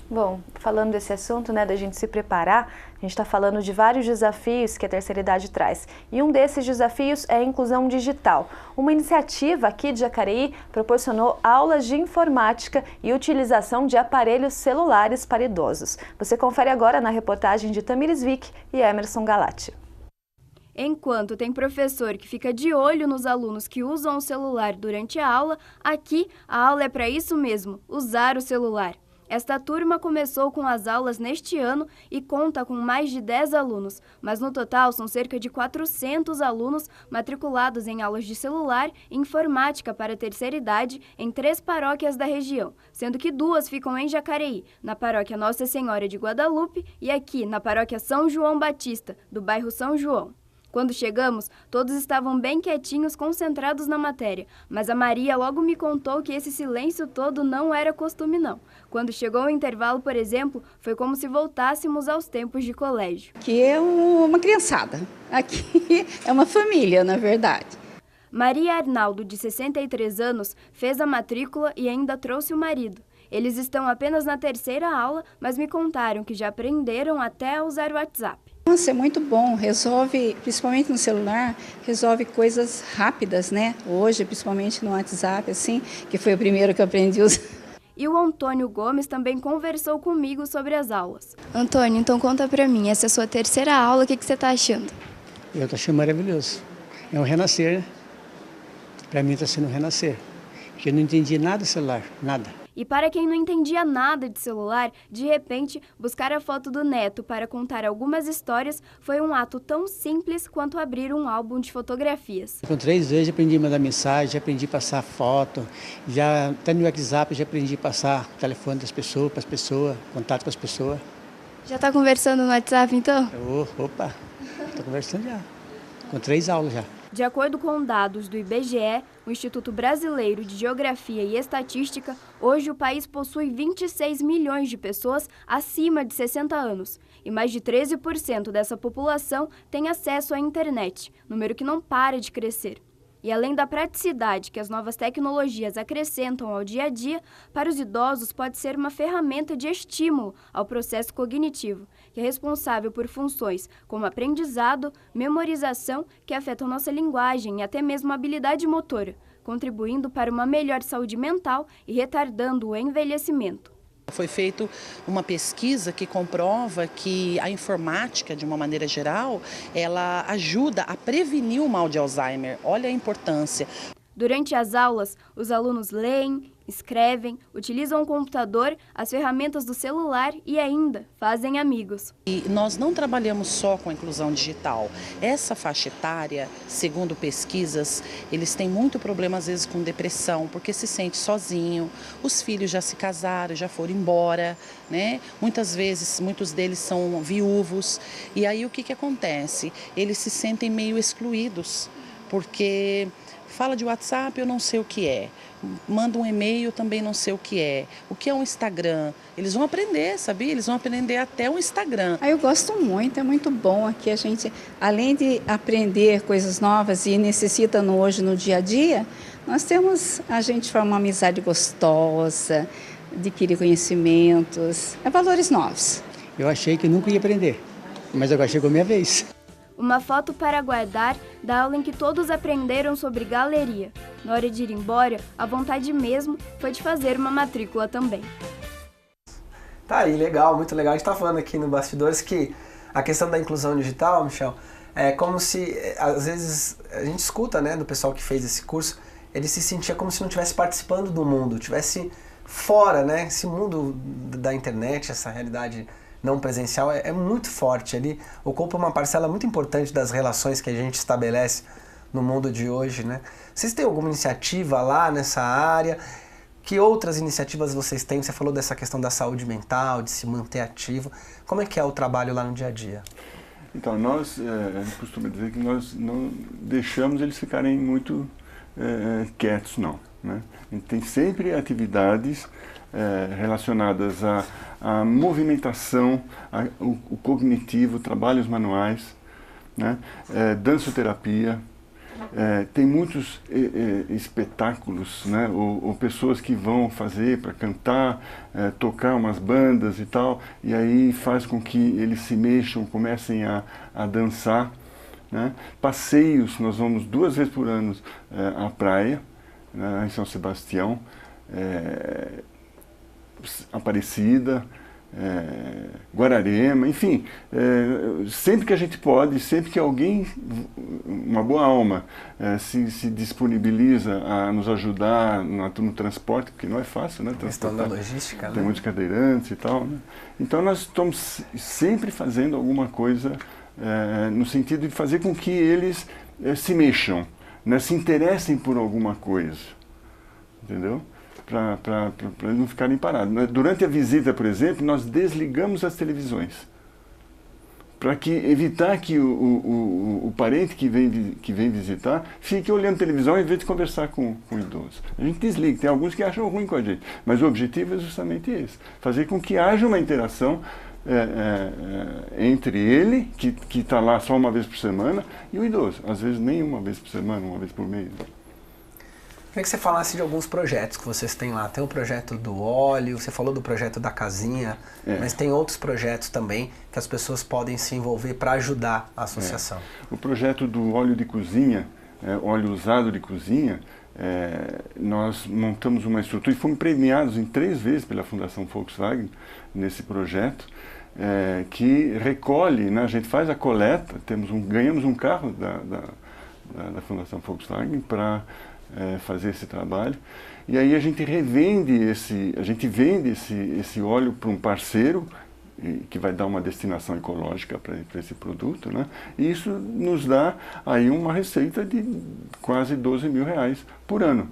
Bom, falando desse assunto, né, da gente se preparar, a gente está falando de vários desafios que a terceira idade traz. E um desses desafios é a inclusão digital. Uma iniciativa aqui de Jacareí proporcionou aulas de informática e utilização de aparelhos celulares para idosos. Você confere agora na reportagem de Tamires Vick e Emerson Galati. Enquanto tem professor que fica de olho nos alunos que usam o celular durante a aula, aqui a aula é para isso mesmo, usar o celular. Esta turma começou com as aulas neste ano e conta com mais de 10 alunos, mas no total são cerca de 400 alunos matriculados em aulas de celular e informática para a terceira idade em 3 paróquias da região, sendo que 2 ficam em Jacareí, na paróquia Nossa Senhora de Guadalupe e aqui na paróquia São João Batista, do bairro São João. Quando chegamos, todos estavam bem quietinhos, concentrados na matéria, mas a Maria logo me contou que esse silêncio todo não era costume não. Quando chegou o intervalo, por exemplo, foi como se voltássemos aos tempos de colégio. Aqui é uma criançada, aqui é uma família, na verdade. Maria Arnaldo, de 63 anos, fez a matrícula e ainda trouxe o marido. Eles estão apenas na 3ª aula, mas me contaram que já aprenderam até a usar o WhatsApp. Nossa, é muito bom, resolve, principalmente no celular, resolve coisas rápidas, né? Hoje, principalmente no WhatsApp, assim, que foi o primeiro que eu aprendi a usar. E o Antônio Gomes também conversou comigo sobre as aulas. Antônio, então conta pra mim, essa é a sua 3ª aula, o que você tá achando? Eu tô achando maravilhoso. É um renascer, né? Pra mim tá sendo um renascer. Porque eu não entendi nada do celular, nada. E para quem não entendia nada de celular, de repente, buscar a foto do neto para contar algumas histórias foi um ato tão simples quanto abrir um álbum de fotografias. Com 3 vezes já aprendi a mandar mensagem, já aprendi a passar foto, já até no WhatsApp já aprendi a passar o telefone das pessoas, para as pessoas, contato com as pessoas. Já está conversando no WhatsApp então? Opa, estou conversando já, com 3 aulas já. De acordo com dados do IBGE, o Instituto Brasileiro de Geografia e Estatística, hoje o país possui 26 milhões de pessoas acima de 60 anos e mais de 13% dessa população tem acesso à internet, número que não para de crescer. E além da praticidade que as novas tecnologias acrescentam ao dia a dia, para os idosos pode ser uma ferramenta de estímulo ao processo cognitivo, que é responsável por funções como aprendizado, memorização, que afetam nossa linguagem e até mesmo a habilidade motora, contribuindo para uma melhor saúde mental e retardando o envelhecimento. Foi feita uma pesquisa que comprova que a informática, de uma maneira geral, ela ajuda a prevenir o mal de Alzheimer. Olha a importância. Durante as aulas, os alunos leem, escrevem, utilizam o computador, as ferramentas do celular e ainda fazem amigos. E nós não trabalhamos só com a inclusão digital. Essa faixa etária, segundo pesquisas, eles têm muito problema às vezes com depressão, porque se sente sozinho, os filhos já se casaram, já foram embora, né? Muitas vezes, muitos deles são viúvos. E aí o que acontece? Eles se sentem meio excluídos, porque fala de WhatsApp, eu não sei o que é. Manda um e-mail, também não sei o que é. O que é um Instagram? Eles vão aprender, sabia? Eles vão aprender até o Instagram. Eu gosto muito, é muito bom aqui a gente, além de aprender coisas novas e necessita hoje no dia a dia, a gente forma uma amizade gostosa, adquirir conhecimentos, valores novos. Eu achei que nunca ia aprender, mas agora chegou a minha vez. Uma foto para guardar da aula em que todos aprenderam sobre galeria. Na hora de ir embora, a vontade mesmo foi de fazer uma matrícula também. Tá aí, legal, muito legal. A gente tá falando aqui no Bastidores que a questão da inclusão digital, Michel, é como se, às vezes, a gente escuta, né, do pessoal que fez esse curso, ele se sentia como se não estivesse participando do mundo, estivesse fora, né? Esse mundo da internet, essa realidade não presencial é muito forte ali, ocupa uma parcela muito importante das relações que a gente estabelece no mundo de hoje, né? Vocês têm alguma iniciativa lá nessa área? Que outras iniciativas vocês têm? Você falou dessa questão da saúde mental, de se manter ativo. Como é que é o trabalho lá no dia a dia? Então, nós costumamos dizer que nós não deixamos eles ficarem muito quietos, não, né? A gente tem sempre atividades relacionadas à movimentação, o cognitivo, trabalhos manuais, né? Dançoterapia. Tem muitos espetáculos, né? Ou pessoas que vão fazer para cantar, tocar umas bandas e tal, e aí faz com que eles se mexam, comecem a dançar, né? Passeios, nós vamos 2 vezes por ano à praia, né? Em São Sebastião, Aparecida, Guararema, enfim, sempre que a gente pode, sempre que alguém, uma boa alma, se disponibiliza a nos ajudar no transporte, porque não é fácil, né? Questão da logística, tem né? muitos cadeirantes e tal, né? Então nós estamos sempre fazendo alguma coisa no sentido de fazer com que eles se mexam, né? Se interessem por alguma coisa, entendeu? Para não ficarem parados. Durante a visita, por exemplo, nós desligamos as televisões, para evitar que o parente que vem visitar fique olhando televisão em vez de conversar com o idoso. A gente desliga, tem alguns que acham ruim com a gente, mas o objetivo é justamente esse, fazer com que haja uma interação entre ele, que está lá só uma vez por semana, e o idoso, às vezes nem uma vez por semana, uma vez por mês. Queria que você falasse de alguns projetos que vocês têm lá. Tem o projeto do óleo, você falou do projeto da casinha, mas tem outros projetos também que as pessoas podem se envolver para ajudar a associação. O projeto do óleo de cozinha, óleo usado de cozinha, nós montamos uma estrutura e fomos premiados em 3 vezes pela Fundação Volkswagen nesse projeto, que recolhe, né, a gente faz a coleta, ganhamos um carro da Fundação Volkswagen para fazer esse trabalho, e aí a gente vende esse óleo para um parceiro que vai dar uma destinação ecológica para esse produto, né? E isso nos dá aí uma receita de quase R$12.000 por ano,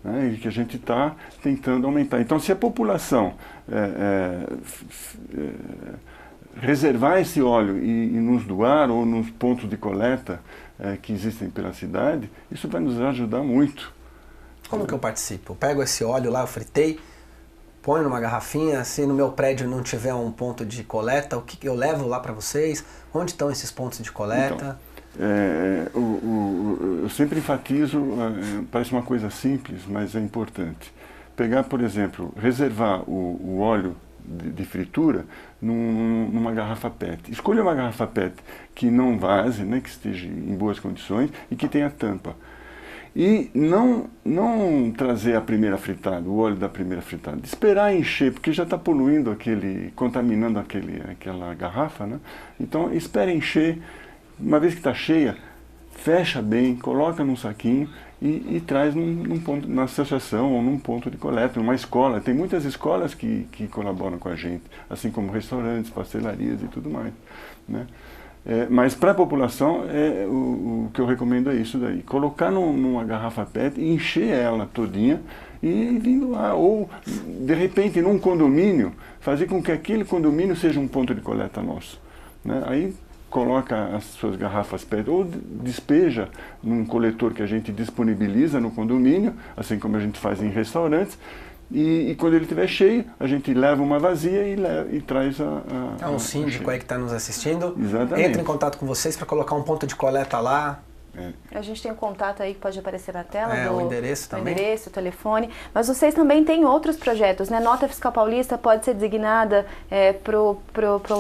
né? E que a gente está tentando aumentar. Então, se a população reservar esse óleo e nos doar ou nos pontos de coleta que existem pela cidade, isso vai nos ajudar muito. Como que eu participo? Eu pego esse óleo lá, eu fritei, ponho numa garrafinha, se no meu prédio não tiver um ponto de coleta, o que eu levo lá para vocês? Onde estão esses pontos de coleta? Então, eu sempre enfatizo, parece uma coisa simples, mas é importante. Pegar, por exemplo, reservar o óleo de fritura numa garrafa PET. Escolha uma garrafa PET que não vaze, né, que esteja em boas condições e que tenha tampa. E não trazer a primeira fritada, o óleo da primeira fritada, esperar encher, porque já está poluindo contaminando aquela garrafa, né? Então espera encher, uma vez que está cheia, fecha bem, coloca num saquinho e traz num ponto, na associação ou num ponto de coleta, numa escola. Tem muitas escolas que colaboram com a gente, assim como restaurantes, pastelarias e tudo mais, né? Mas para a população, o que eu recomendo é isso daí. Colocar numa garrafa PET e encher ela todinha e vindo lá. Ou, de repente, num condomínio, fazer com que aquele condomínio seja um ponto de coleta nosso, né? Aí coloca as suas garrafas PET ou despeja num coletor que a gente disponibiliza no condomínio, assim como a gente faz em restaurantes. E quando ele estiver cheio, a gente leva uma vazia e traz um síndico aí que está nos assistindo. Exatamente. Entra em contato com vocês para colocar um ponto de coleta lá. A gente tem um contato aí que pode aparecer na tela. O endereço também. O endereço, o telefone. Mas vocês também têm outros projetos, né? Nota Fiscal Paulista pode ser designada pro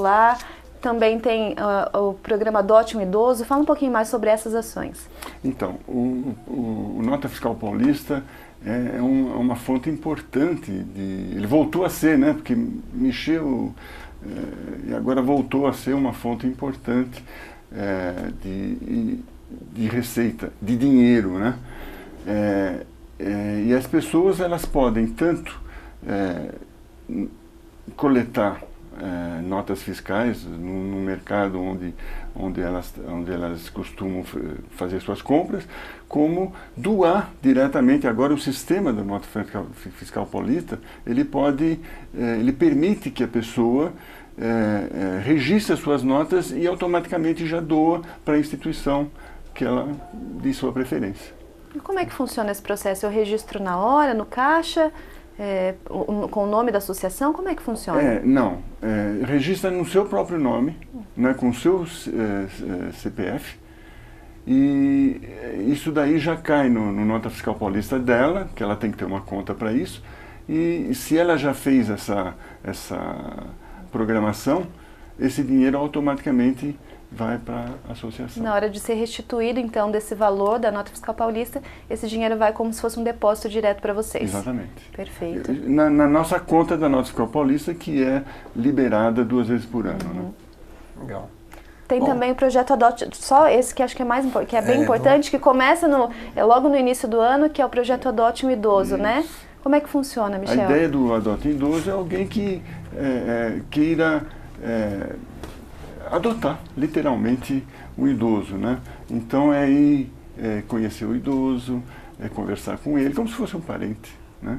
lar. Também tem o programa Adote um Idoso. Fala um pouquinho mais sobre essas ações. Então, o Nota Fiscal Paulista é uma fonte importante, ele voltou a ser, né, porque mexeu e agora voltou a ser uma fonte importante de receita, de dinheiro, né? E as pessoas elas podem tanto coletar notas fiscais no mercado onde elas costumam fazer suas compras, como doar diretamente. Agora o sistema da Nota Fiscal Paulista, ele permite que a pessoa registre as suas notas e automaticamente já doa para a instituição que ela de sua preferência. E como é que funciona esse processo? Eu registro na hora, no caixa? Com o nome da associação, como é que funciona? Registra no seu próprio nome, né, com o seu CPF, e isso daí já cai no Nota Fiscal Paulista dela, que ela tem que ter uma conta para isso, e se ela já fez essa programação, esse dinheiro automaticamente vai para a associação. Na hora de ser restituído, então, desse valor da Nota Fiscal Paulista, esse dinheiro vai como se fosse um depósito direto para vocês. Exatamente. Perfeito. Na nossa conta da Nota Fiscal Paulista, que é liberada 2 vezes por ano. Né? Legal. Tem também o projeto Adote, só esse que acho que é bem importante, que começa logo no início do ano, que é o projeto Adote um Idoso, né? Como é que funciona, Michel? A ideia do Adote um Idoso é alguém que queira adotar, literalmente, o idoso, né? Então é ir conhecer o idoso, conversar com ele, como se fosse um parente, né?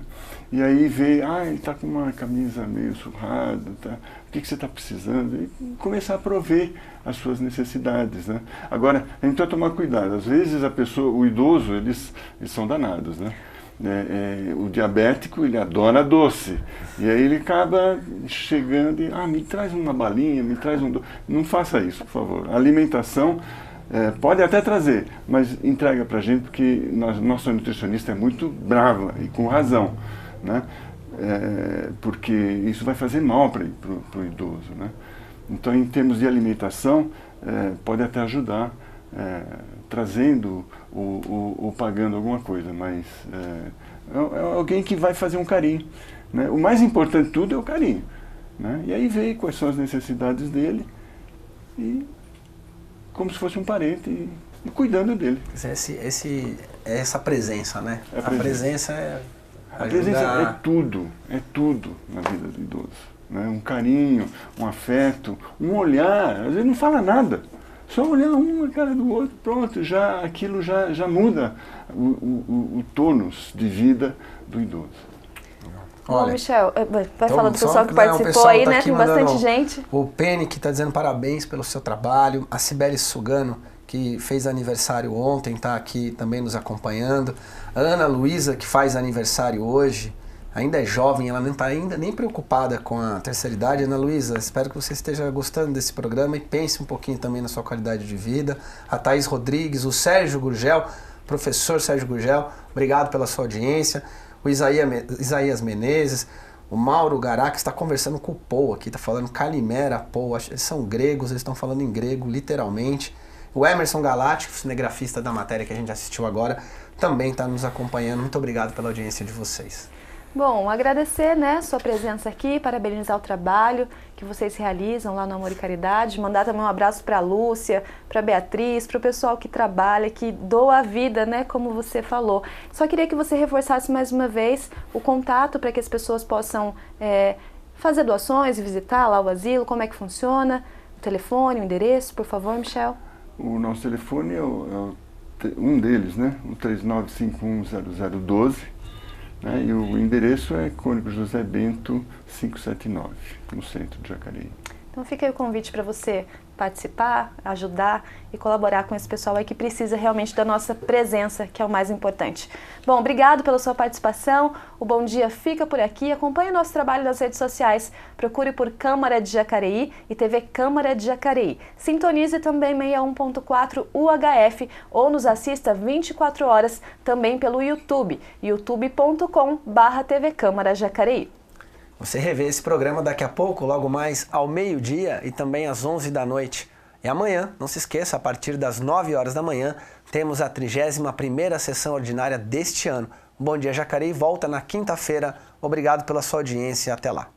E aí ver, ele está com uma camisa meio surrada, tá? O que você está precisando? E começar a prover as suas necessidades, né? Agora, a gente precisa tomar cuidado. Às vezes o idoso, eles são danados, né? O diabético, ele adora doce, e aí ele acaba chegando e, me traz uma balinha, me traz um doce. Não faça isso, por favor. A alimentação pode até trazer, mas entrega pra gente, porque nossa nutricionista é muito brava, e com razão, né? Porque isso vai fazer mal para o idoso, né? Então, em termos de alimentação, pode até ajudar, trazendo ou pagando alguma coisa, mas é alguém que vai fazer um carinho, né? O mais importante de tudo é o carinho, né? E aí vê quais são as necessidades dele e como se fosse um parente e cuidando dele. Essa presença, né? A presença é tudo na vida do idoso, né? Um carinho, um afeto, um olhar, às vezes não fala nada. Só olhar um na cara do outro, pronto, aquilo já muda o tônus de vida do idoso. Olha, bom, Michel, vai falar do pessoal que participou aí, né? Tem bastante gente. O Penny, que está dizendo parabéns pelo seu trabalho. A Cibele Sugano, que fez aniversário ontem, está aqui também nos acompanhando. A Ana Luísa, que faz aniversário hoje. Ainda é jovem, ela não está ainda nem preocupada com a terceira idade. Ana Luísa, espero que você esteja gostando desse programa e pense um pouquinho também na sua qualidade de vida. A Thaís Rodrigues, o Sérgio Gurgel, professor Sérgio Gurgel, obrigado pela sua audiência. O Isaías Menezes, o Mauro Gará, que está conversando com o Paul aqui, está falando Calimera, Paul, eles são gregos, eles estão falando em grego, literalmente. O Emerson Galático, cinegrafista da matéria que a gente assistiu agora, também está nos acompanhando. Muito obrigado pela audiência de vocês. Bom, agradecer, né, sua presença aqui, parabenizar o trabalho que vocês realizam lá no Amor e Caridade, mandar também um abraço para a Lúcia, para a Beatriz, para o pessoal que trabalha, que doa a vida, né, como você falou. Só queria que você reforçasse mais uma vez o contato para que as pessoas possam fazer doações e visitar lá o asilo, como é que funciona, o telefone, o endereço, por favor, Michel. O nosso telefone é um deles, né, o 39510012. E o endereço é Cônigo José Bento 579, no centro de Jacareí. Então fica aí o convite para você participar, ajudar e colaborar com esse pessoal aí que precisa realmente da nossa presença, que é o mais importante. Bom, obrigado pela sua participação. O Bom Dia fica por aqui. Acompanhe o nosso trabalho nas redes sociais. Procure por Câmara de Jacareí e TV Câmara de Jacareí. Sintonize também 61.4 UHF ou nos assista 24 horas também pelo YouTube, youtube.com/TV Câmara Jacareí. Você revê esse programa daqui a pouco, logo mais ao meio-dia e também às 11 da noite. E amanhã, não se esqueça, a partir das 9 horas da manhã, temos a 31ª sessão ordinária deste ano. Bom Dia Jacareí volta na quinta-feira. Obrigado pela sua audiência. Até lá.